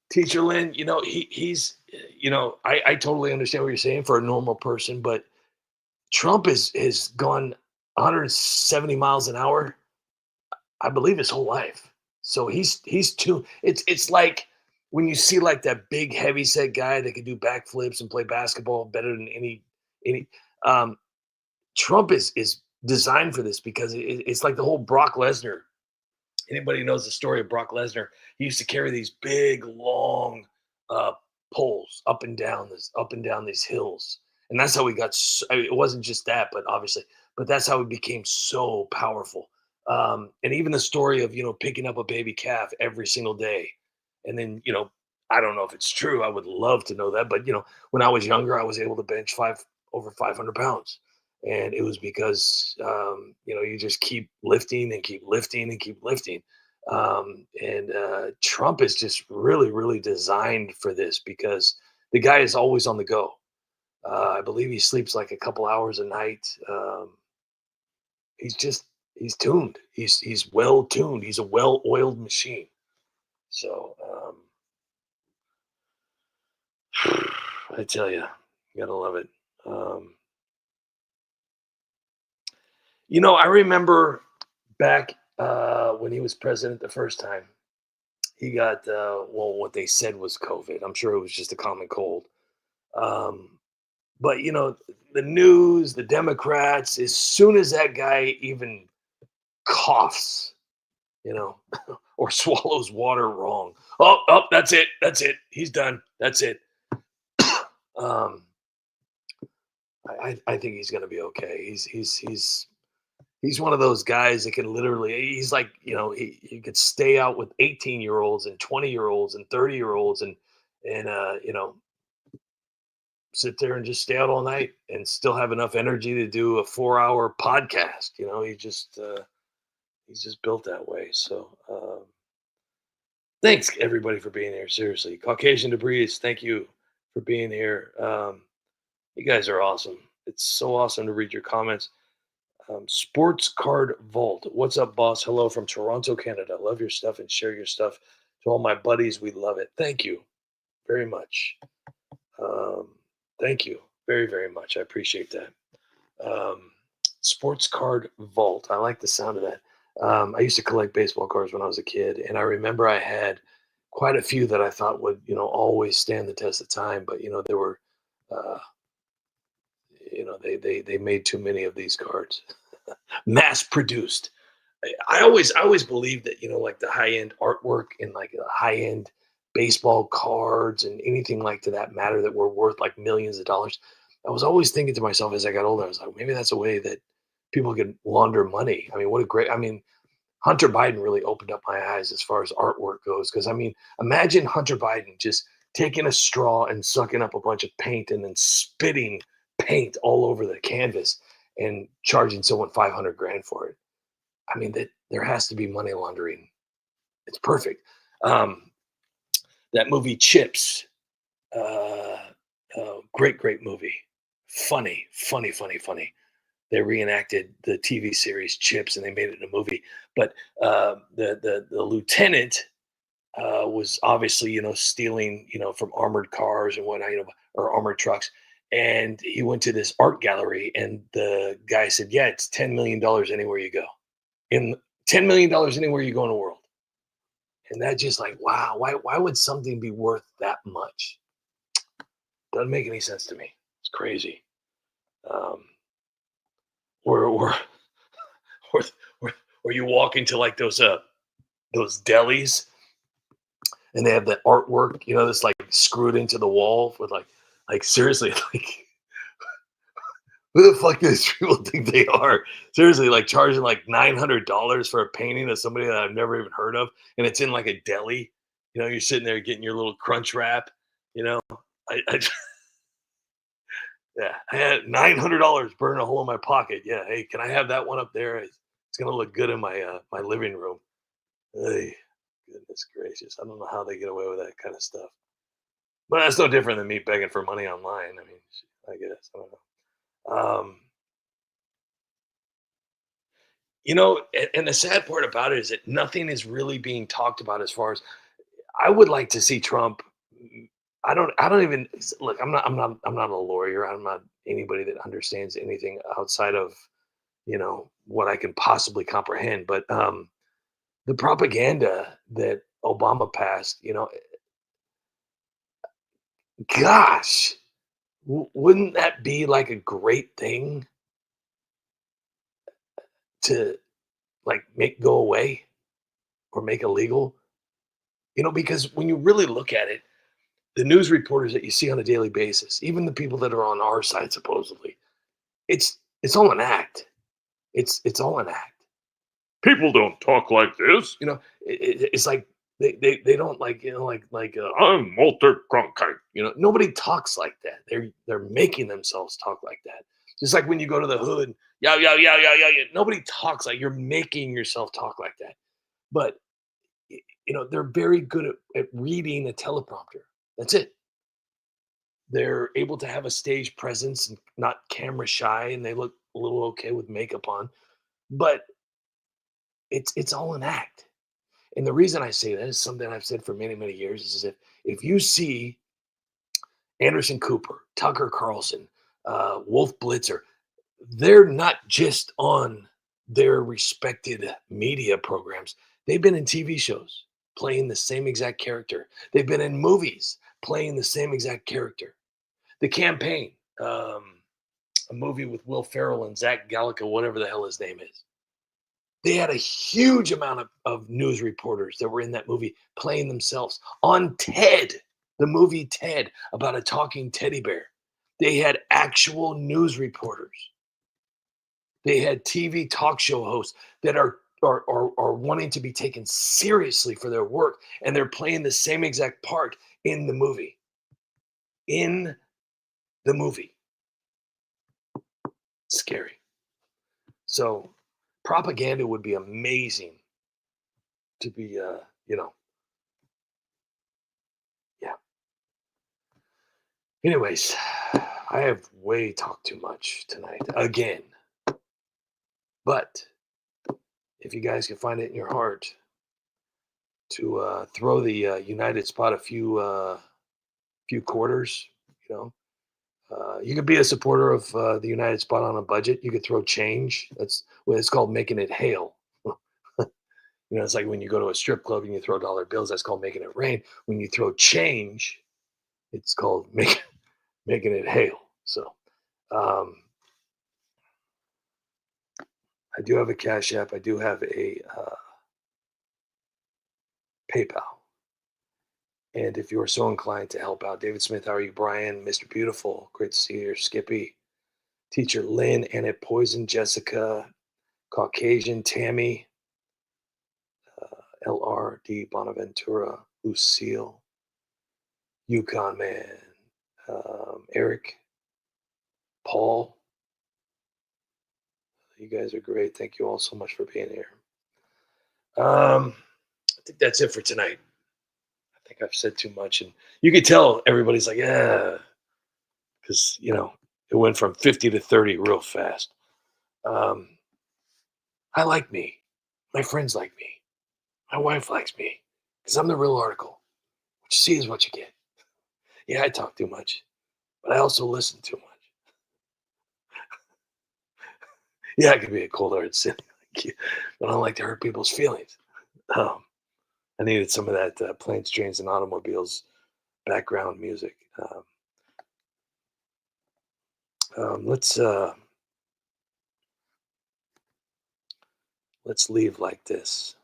Teacher Lynn, he's, I totally understand what you're saying for a normal person, but Trump has gone 170 miles an hour, I believe, his whole life. So he's too. It's like when you see like that big heavy set guy that can do backflips and play basketball better than any. Trump is designed for this, because it's like the whole Brock Lesnar. Anybody knows the story of Brock Lesnar? He used to carry these big, long poles up and down these hills, and that's how he got. It wasn't just that, but obviously, but that's how he became so powerful. And even the story of picking up a baby calf every single day, and then I don't know if it's true. I would love to know that, but when I was younger, I was able to bench over 500 pounds. And it was because, you just keep lifting and keep lifting and keep lifting. And Trump is just really, really designed for this, because the guy is always on the go. I believe he sleeps like a couple hours a night. He's tuned. He's well tuned. He's a well-oiled machine. So I tell you gotta love it. I remember back when he was president the first time, he got, what they said was COVID. I'm sure it was just a common cold. But, the news, the Democrats, as soon as that guy even coughs, or swallows water wrong, oh, that's it. He's done. That's it. I think he's going to be okay. He's one of those guys that can literally, he's like, he could stay out with 18-year-olds and 20-year-olds and 30-year-olds and sit there and just stay out all night and still have enough energy to do a 4-hour podcast. He's just built that way. So thanks everybody for being here. Seriously. Caucasian Debris, thank you for being here. You guys are awesome. It's so awesome to read your comments. Sports Card Vault. What's up, boss? Hello from Toronto, Canada. Love your stuff and share your stuff to all my buddies. We love it. Thank you very much. Thank you very, very much. I appreciate that. Sports Card Vault. I like the sound of that. I used to collect baseball cards when I was a kid, and I remember I had quite a few that I thought would, always stand the test of time. But, there were, they made too many of these cards. Mass produced. I always believed that, like the high end artwork and like the high end baseball cards and anything like to that matter that were worth like millions of dollars. I was always thinking to myself as I got older, I was like, maybe that's a way that people could launder money. I mean, Hunter Biden really opened up my eyes as far as artwork goes. Because imagine Hunter Biden just taking a straw and sucking up a bunch of paint and then spitting paint all over the canvas and charging someone 500 grand for it. I mean, there has to be money laundering. It's perfect. That movie Chips, great movie. Funny. They reenacted the TV series Chips and they made it a movie. But the lieutenant was obviously, stealing, from armored cars and whatnot, or armored trucks. And he went to this art gallery and the guy said, yeah, it's $10 million anywhere you go. In $10 million anywhere you go in the world. And that just like, wow, why would something be worth that much? Doesn't make any sense to me. It's crazy. Or you walk into like those delis and they have the artwork, that's like screwed into the wall with like seriously, like who the fuck do these people think they are? Seriously, like charging like $900 for a painting of somebody that I've never even heard of, and it's in like a deli. You're sitting there getting your little crunch wrap. I yeah, I had $900 burn a hole in my pocket. Yeah, hey, can I have that one up there? It's gonna look good in my my living room. Hey, goodness gracious, I don't know how they get away with that kind of stuff. But that's no different than me begging for money online. I mean, I guess I don't know. And the sad part about it is that nothing is really being talked about as far as I would like to see Trump. I don't even look. I'm not a lawyer. I'm not anybody that understands anything outside of what I can possibly comprehend. But the propaganda that Obama passed, gosh, wouldn't that be like a great thing to like make go away or make illegal? Because when you really look at it, the news reporters that you see on a daily basis, even the people that are on our side supposedly, it's all an act. It's all an act. People don't talk like this. It's like they don't like I'm Walter Cronkite. Nobody talks like that. They're making themselves talk like that. Just like when you go to the hood, yeah. Nobody talks like you're making yourself talk like that. But they're very good at reading a teleprompter. That's it. They're able to have a stage presence and not camera shy, and they look a little okay with makeup on. But it's all an act. And the reason I say that is something I've said for many, many years is if you see Anderson Cooper, Tucker Carlson, Wolf Blitzer, they're not just on their respected media programs. They've been in TV shows playing the same exact character. They've been in movies playing the same exact character. The Campaign, a movie with Will Ferrell and Zach Gallica, whatever the hell his name is. They had a huge amount of news reporters that were in that movie playing themselves. On Ted, the movie Ted, about a talking teddy bear, they had actual news reporters. They had TV talk show hosts that are wanting to be taken seriously for their work, and they're playing the same exact part in the movie. In the movie. Scary. So propaganda would be amazing to be, yeah. Anyways, I have way talked too much tonight again. But if you guys can find it in your heart to throw the United Spot a few quarters, you could be a supporter of the United Spot on a budget. You could throw change. That's what it's called, making it hail. It's like when you go to a strip club and you throw dollar bills. That's called making it rain. When you throw change, it's called making it hail. So, I do have a Cash App. I do have a PayPal. And if you are so inclined to help out, David Smith, how are you? Brian, Mr. Beautiful, great to see you here. Skippy, Teacher Lynn, Annette Poison, Jessica, Caucasian, Tammy, LRD, Bonaventura, Lucille, Yukon Man, Eric, Paul. You guys are great. Thank you all so much for being here. I think that's it for tonight. I think I've said too much, and you could tell everybody's like, yeah, because it went from 50 to 30 real fast. I like me. My friends like me. My wife likes me because I'm the real article. What you see is what you get. Yeah, I talk too much, but I also listen too much. Yeah, I can be a cold-hearted cynic, but I don't like to hurt people's feelings. I needed some of that planes, trains, and automobiles background music. Let's leave like this.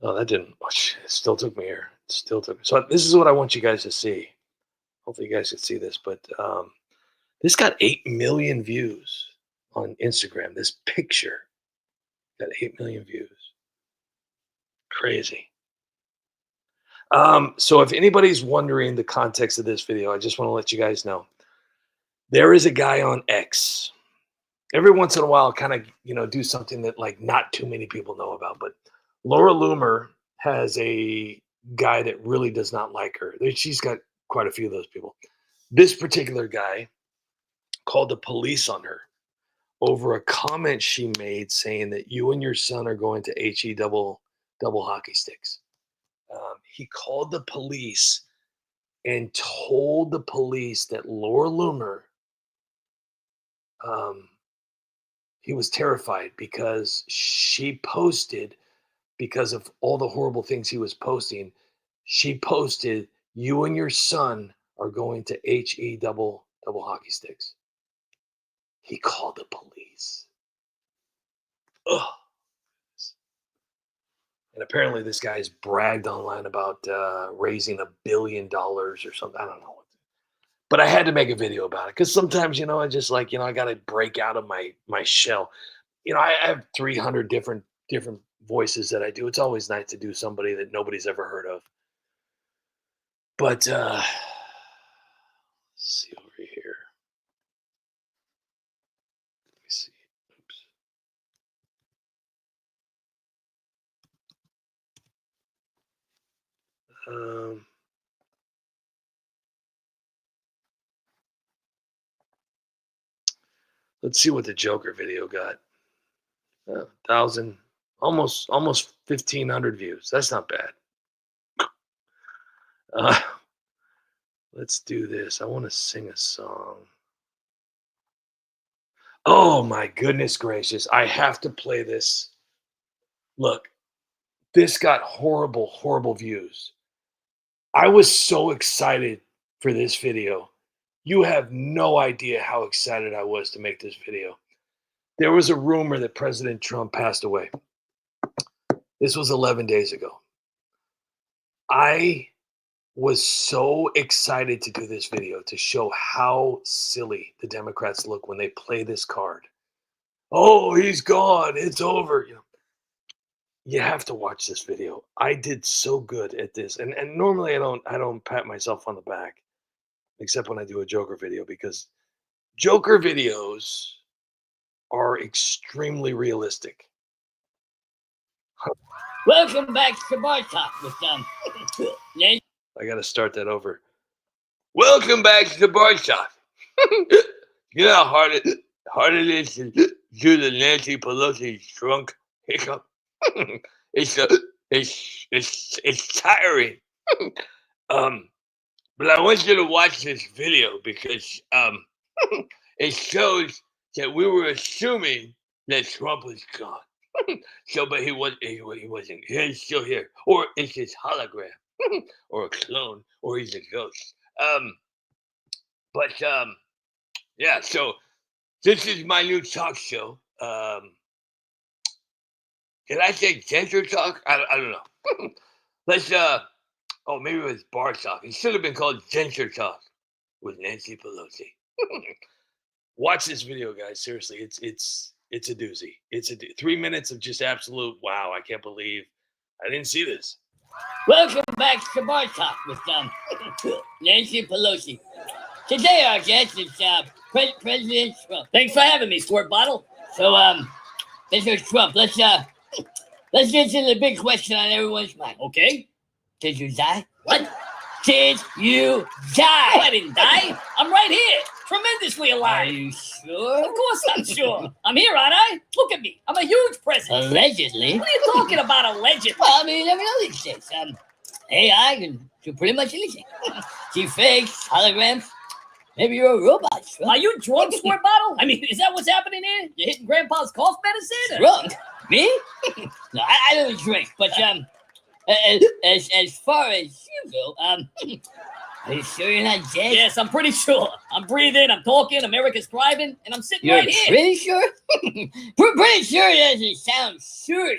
Oh, that didn't. It still took me here. It still took me. So this is what I want you guys to see. Hopefully you guys can see this, but this got 8 million views on Instagram. This picture got 8 million views. Crazy. So if anybody's wondering the context of this video, I just want to let you guys know. There is a guy on X. Every once in a while, kind of, do something that like not too many people know about. But Laura Loomer has a guy that really does not like her. She's got quite a few of those people. This particular guy called the police on her over a comment she made saying that you and your son are going to HE double hockey sticks. He called the police and told the police that Laura Loomer, he was terrified because she posted, because of all the horrible things he was posting, she posted, you and your son are going to HE double hockey sticks. He called the police. Ugh. And apparently this guy's bragged online about raising $1 billion or something. I don't know. But I had to make a video about it because sometimes, I just like, I got to break out of my shell. I have 300 different voices that I do. It's always nice to do somebody that nobody's ever heard of. But let's see over here. Let me see. Oops. Let's see what the Joker video got. 1,000, almost 1,500 views. That's not bad. Let's do this. I want to sing a song. Oh my goodness gracious. I have to play this. Look, this got horrible views. I was so excited for this video. You have no idea how excited I was to make this video. There was a rumor that President Trump passed away. This was 11 days ago. I was so excited to do this video to show how silly the Democrats look when they play this card. Oh, he's gone. It's over. You have to watch this video. I did so good at this. And normally I don't pat myself on the back, except when I do a Joker video, because Joker videos are extremely realistic. Welcome back to Bar Talk with Nancy. I got to start that over. Welcome back to the Bar Talk. You know how hard it is to do the Nancy Pelosi's drunk hiccup. It's tiring. But I want you to watch this video because it shows that we were assuming that Trump was gone. But he wasn't. He's still here, or it's his hologram. or a clone, or he's a ghost. Yeah. So this is my new talk show. Did I say gender talk? I don't know. Let's oh, maybe it was bar talk. It should have been called gender talk with Nancy Pelosi. Watch this video, guys. Seriously, it's a doozy. 3 minutes of just absolute wow. I can't believe I didn't see this. Welcome back to Bar Talk with Nancy Pelosi. Today our guest is President Trump. Thanks for having me, Squirt Bottle. So Mr. Trump, let's get to the big question on everyone's mind. Okay. Did you die? What? Did you die? Oh, I didn't die. I'm right here, tremendously Are alive. you sure? Of course I'm sure. I'm here, aren't I? Look at me. I'm a huge president. Allegedly. What are you talking about, allegedly? Well, I mean, you never know these days. AI can do pretty much anything. See fakes, holograms. Maybe you're a robot. Trump. Are you drunk, Squirt Bottle? I mean, is that what's happening here? You're hitting Grandpa's cough medicine? Drunk? Me? No, I don't drink. But as far as you go, are you sure you're not dead? Yes, I'm pretty sure. I'm breathing, I'm talking, America's thriving, and I'm sitting You're right here. pretty sure? Pretty sure doesn't sound sure,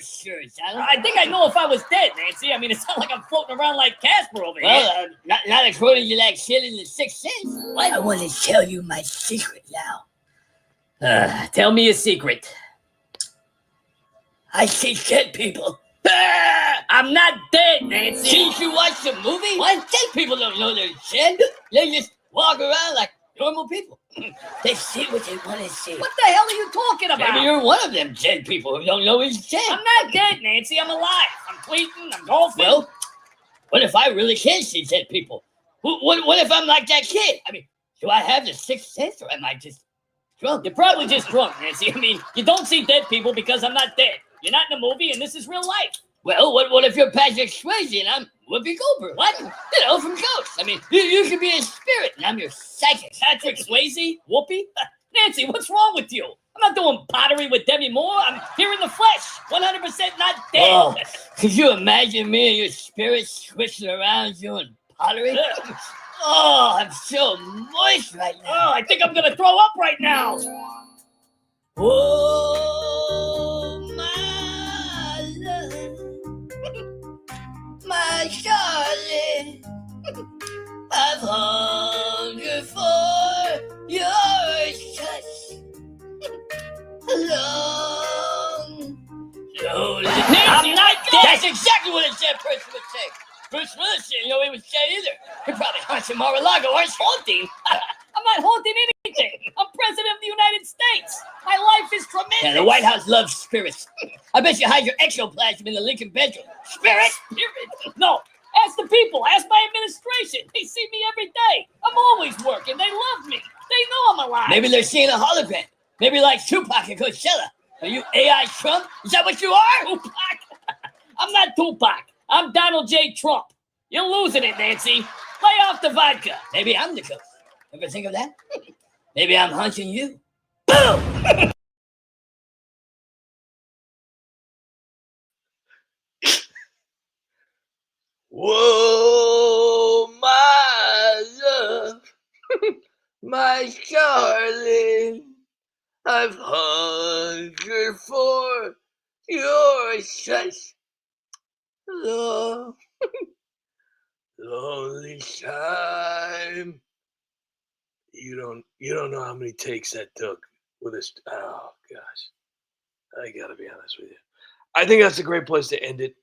Tyler. I think I know if I was dead, Nancy. I mean, it's not like I'm floating around like Casper over here. Well, not according to that shit in the Sixth Sense. I want to tell you my secret now. Tell me a secret. I see dead people. I'm not dead, Nancy. Didn't you watch the movie? What? Dead people don't know they're dead. They just walk around like normal people. They see what they want to see. What the hell are you talking about? Maybe you're one of them dead people who don't know he's dead. I'm not dead, Nancy. I'm alive. I'm tweeting. I'm golfing. Well, what if I really can see dead people? What if I'm like that kid? I mean, do I have the Sixth Sense, or am I just drunk? You're probably just drunk, Nancy. I mean, you don't see dead people because I'm not dead. You're not in a movie, and this is real life. Well, what if you're Patrick Swayze and I'm Whoopi Goldberg? What? You know, from Ghost. I mean, you could be a spirit and I'm your psychic. Patrick Swayze? Whoopi? Nancy, what's wrong with you? I'm not doing pottery with Demi Moore. I'm here in the flesh. 100% not dead. Oh, could you imagine me and your spirit switching around doing pottery? Oh, I'm so moist right now. Oh, I think I'm going to throw up right now. Oh, my love, my Charlotte, I've hungered for your touch. Long, lonely. I'm not dead. That's exactly what a dead person would say. Bruce Willis didn't know he was dead either. He probably haunts Mar-a-Lago or it's haunting. I'm not haunting anything. I'm president of the United States. My life is tremendous. Yeah, the White House loves spirits. I bet you hide your ectoplasm in the Lincoln bedroom. Spirit? Spirit? No. Ask the people. Ask my administration. They see me every day. I'm always working. They love me. They know I'm alive. Maybe they're seeing a hologram. Maybe like Tupac at Coachella. Are you AI Trump? Is that what you are? Tupac? I'm not Tupac. I'm Donald J. Trump. You're losing it, Nancy. Lay off the vodka. Maybe I'm the ghost. Ever think of that? Maybe I'm hunting you. Boom! Whoa, my love, my Charlie, I've hungered for your such love, lonely time. You don't know how many takes that took with this. Oh gosh, I gotta be honest with you. I think that's a great place to end it.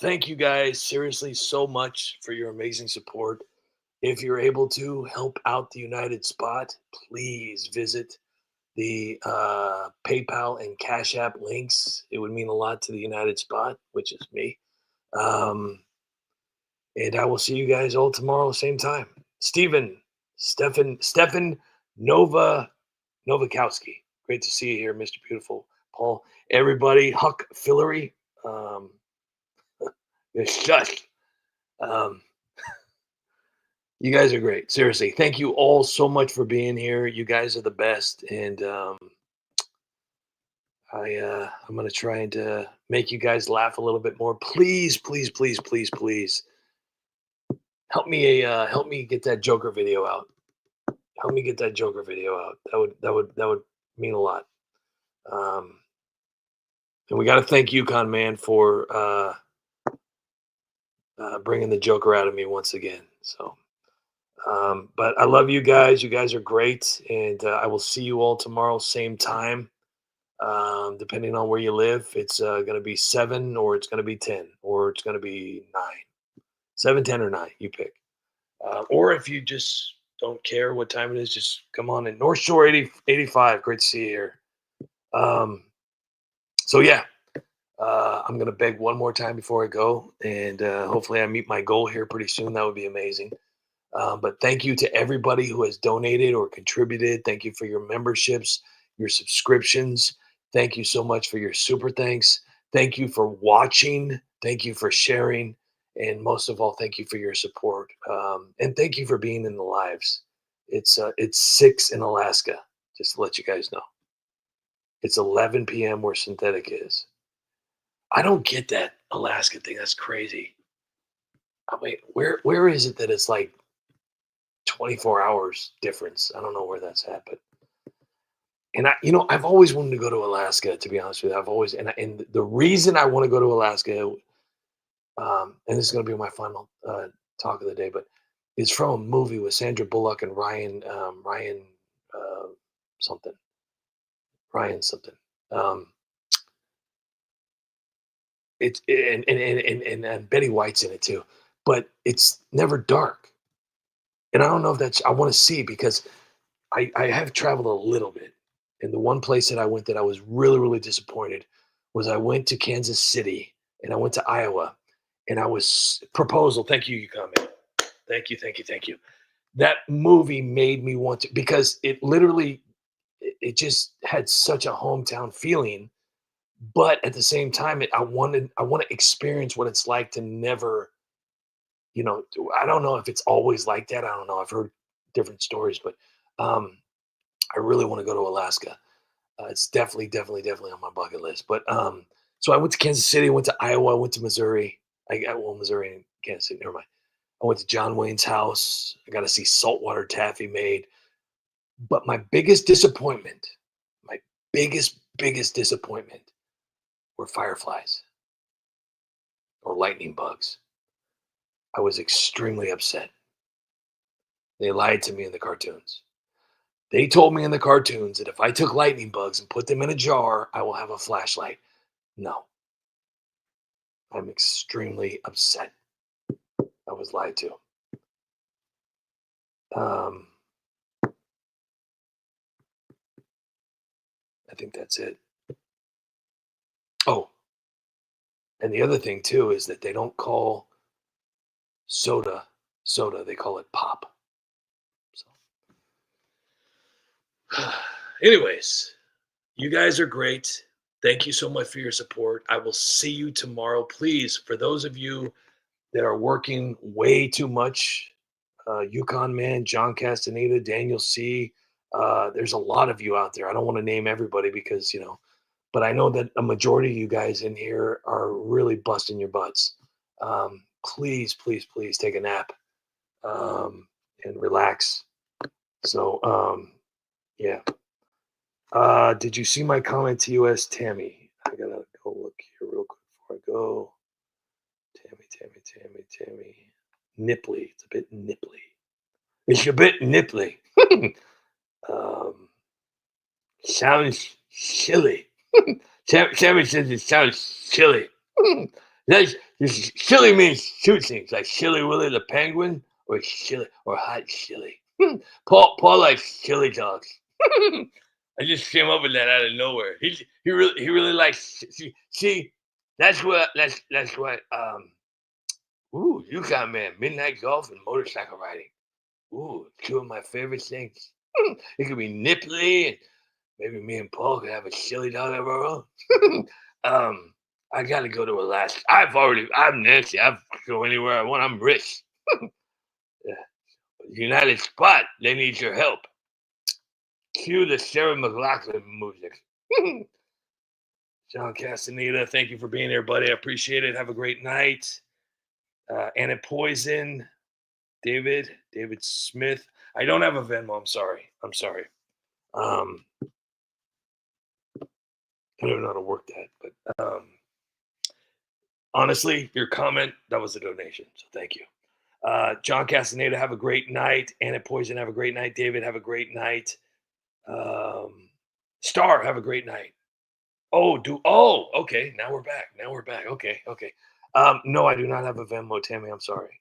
Thank you guys seriously so much for your amazing support. If you're able to help out the United Spot, please visit the PayPal and Cash App links. It would mean a lot to the United Spot, which is me. And I will see you guys all tomorrow, same time. Stefan Novakowski. Great to see you here, Mr. Beautiful. Paul, everybody, Huck Fillery. You're shush. You guys are great. Seriously. Thank you all so much for being here. You guys are the best. And I'm gonna try and make you guys laugh a little bit more. Please, please, please, please, please help me get that Joker video out. Help me get that Joker video out. That would mean a lot. And we got to thank UConn man for bringing the Joker out of me once again. So, but I love you guys. You guys are great, and I will see you all tomorrow, same time. Depending on where you live, it's going to be 7, or it's going to be 10, or it's going to be 9. 7, 10, or 9. You pick. Or if you just don't care what time it is, just come on in. North Shore 85. Great to see you here. So yeah, I'm gonna beg one more time before I go, and hopefully I meet my goal here pretty soon. That would be amazing. But thank you to everybody who has donated or contributed. Thank you for your memberships, your subscriptions. Thank you so much for your super thanks. Thank you for watching. Thank you for sharing. And most of all, thank you for your support. And thank you for being in the lives. It's 6 in Alaska, just to let you guys know. It's 11 p.m. where Synthetic is. I don't get that Alaska thing. That's crazy. I mean, where is it that it's like 24 hours difference? I don't know where that's at, but I've always wanted to go to Alaska, to be honest with you. I've always, and the reason I want to go to Alaska, and this is going to be my final talk of the day, but it's from a movie with Sandra Bullock and Ryan something. It's and Betty White's in it too, but it's never dark. And I don't know if that's, I want to see, because I have traveled a little bit. And the one place that I went that I was really, really disappointed was I went to Kansas City and I went to Iowa, and I was Proposal. Thank you, comment. Thank you. That movie made me want to, because it literally, it just had such a hometown feeling. But at the same time, I want to experience what it's like to never, I don't know if it's always like that. I don't know. I've heard different stories, but I really want to go to Alaska. It's definitely on my bucket list. But so I went to Kansas City, I went to Iowa, I went to Missouri. Missouri and Kansas City, never mind. I went to John Wayne's house. I got to see saltwater taffy made. But my biggest disappointment were fireflies or lightning bugs. I was extremely upset. They lied to me in the cartoons. They told me in the cartoons that if I took lightning bugs and put them in a jar, I will have a flashlight. No. I'm extremely upset. I was lied to. I think that's it. Oh, and the other thing too is that they don't call soda, they call it pop. So, anyways, you guys are great. Thank you so much for your support. I will see you tomorrow. Please, for those of you that are working way too much, UConn man, John Castaneda, Daniel C. There's a lot of you out there. I don't want to name everybody because, but I know that a majority of you guys in here are really busting your butts. Please, please, please take a nap and relax. So, yeah. Did you see my comment to US Tammy? I gotta go look here real quick before I go. Tammy. Nipply. It's a bit nipply. It's a bit nipply. Sounds silly. Tammy says it sounds silly. Silly means two things, like Silly Willy the Penguin, or silly, or hot silly. Paul likes chili dogs. I just came up with that out of nowhere. He really likes. See, that's what. Ooh, UConn man, midnight golf and motorcycle riding. Ooh, two of my favorite things. It could be nipply, and maybe me and Paul could have a chili dog of our own. I gotta go to Alaska. I'm Nancy. I go anywhere I want. I'm rich. Yeah. United Spot, they need your help. Cue the Sarah McLachlan music. John Castaneda, thank you for being here, buddy. I appreciate it. Have a great night. Anna Poison, David Smith. I don't have a Venmo. I'm sorry. I don't even know how to work that, but honestly, your comment, that was a donation. So thank you. John Castaneda, have a great night. Anna Poison, have a great night. David, have a great night. Star, have a great night. Okay. Now we're back. Okay. No, I do not have a Venmo, Tammy. I'm sorry.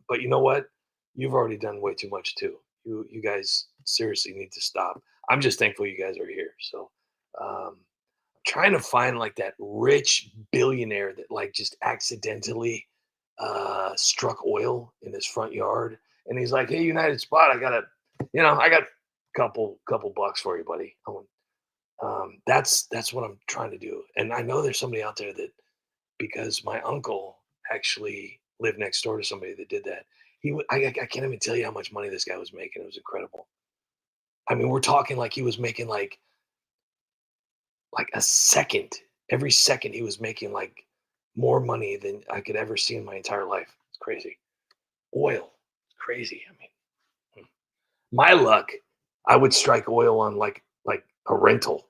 But you know what? You've already done way too much too. You guys seriously need to stop. I'm just thankful you guys are here. So trying to find like that rich billionaire that like just accidentally struck oil in his front yard. And he's like, hey, United Spot, I got a couple bucks for you, buddy. That's what I'm trying to do. And I know there's somebody out there that, because my uncle actually lived next door to somebody that did that. I can't even tell you how much money this guy was making. It was incredible. I mean, we're talking like he was making like a second. Every second he was making like more money than I could ever see in my entire life. It's crazy. Oil. Crazy. I mean, my luck, I would strike oil on like a rental.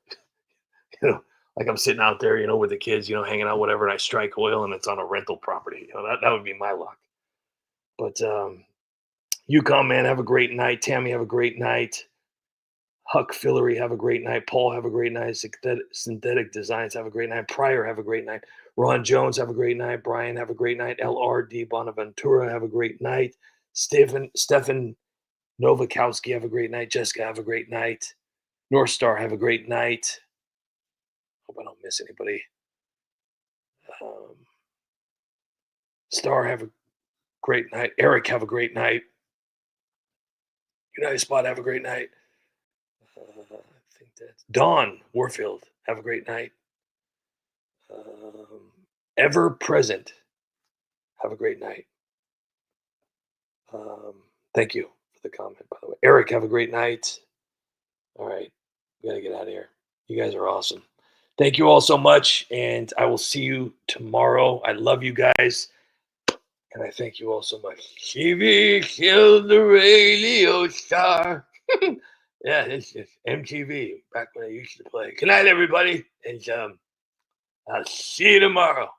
Like I'm sitting out there, with the kids, hanging out, whatever, and I strike oil and it's on a rental property. That would be my luck. But Yukon, man, have a great night. Tammy, have a great night. Huck Fillery, have a great night. Paul, have a great night. Synthetic Designs, have a great night. Pryor, have a great night. Ron Jones, have a great night. Brian, have a great night. LRD Bonaventura, have a great night. Stefan Novakowski, have a great night. Jessica, have a great night. North Star, have a great night. Hope I don't miss anybody. Star, have a great night. Eric, have a great night. United Spot, have a great night. I think that's Dawn Warfield, have a great night. Ever Present, have a great night. Thank you for the comment, by the way. Eric, have a great night. All right, we got to get out of here. You guys are awesome. Thank you all so much, and I will see you tomorrow. I love you guys, and I thank you all so much. TV killed the radio star. Yeah, it's just MTV, back when I used to play. Good night, everybody, and I'll see you tomorrow.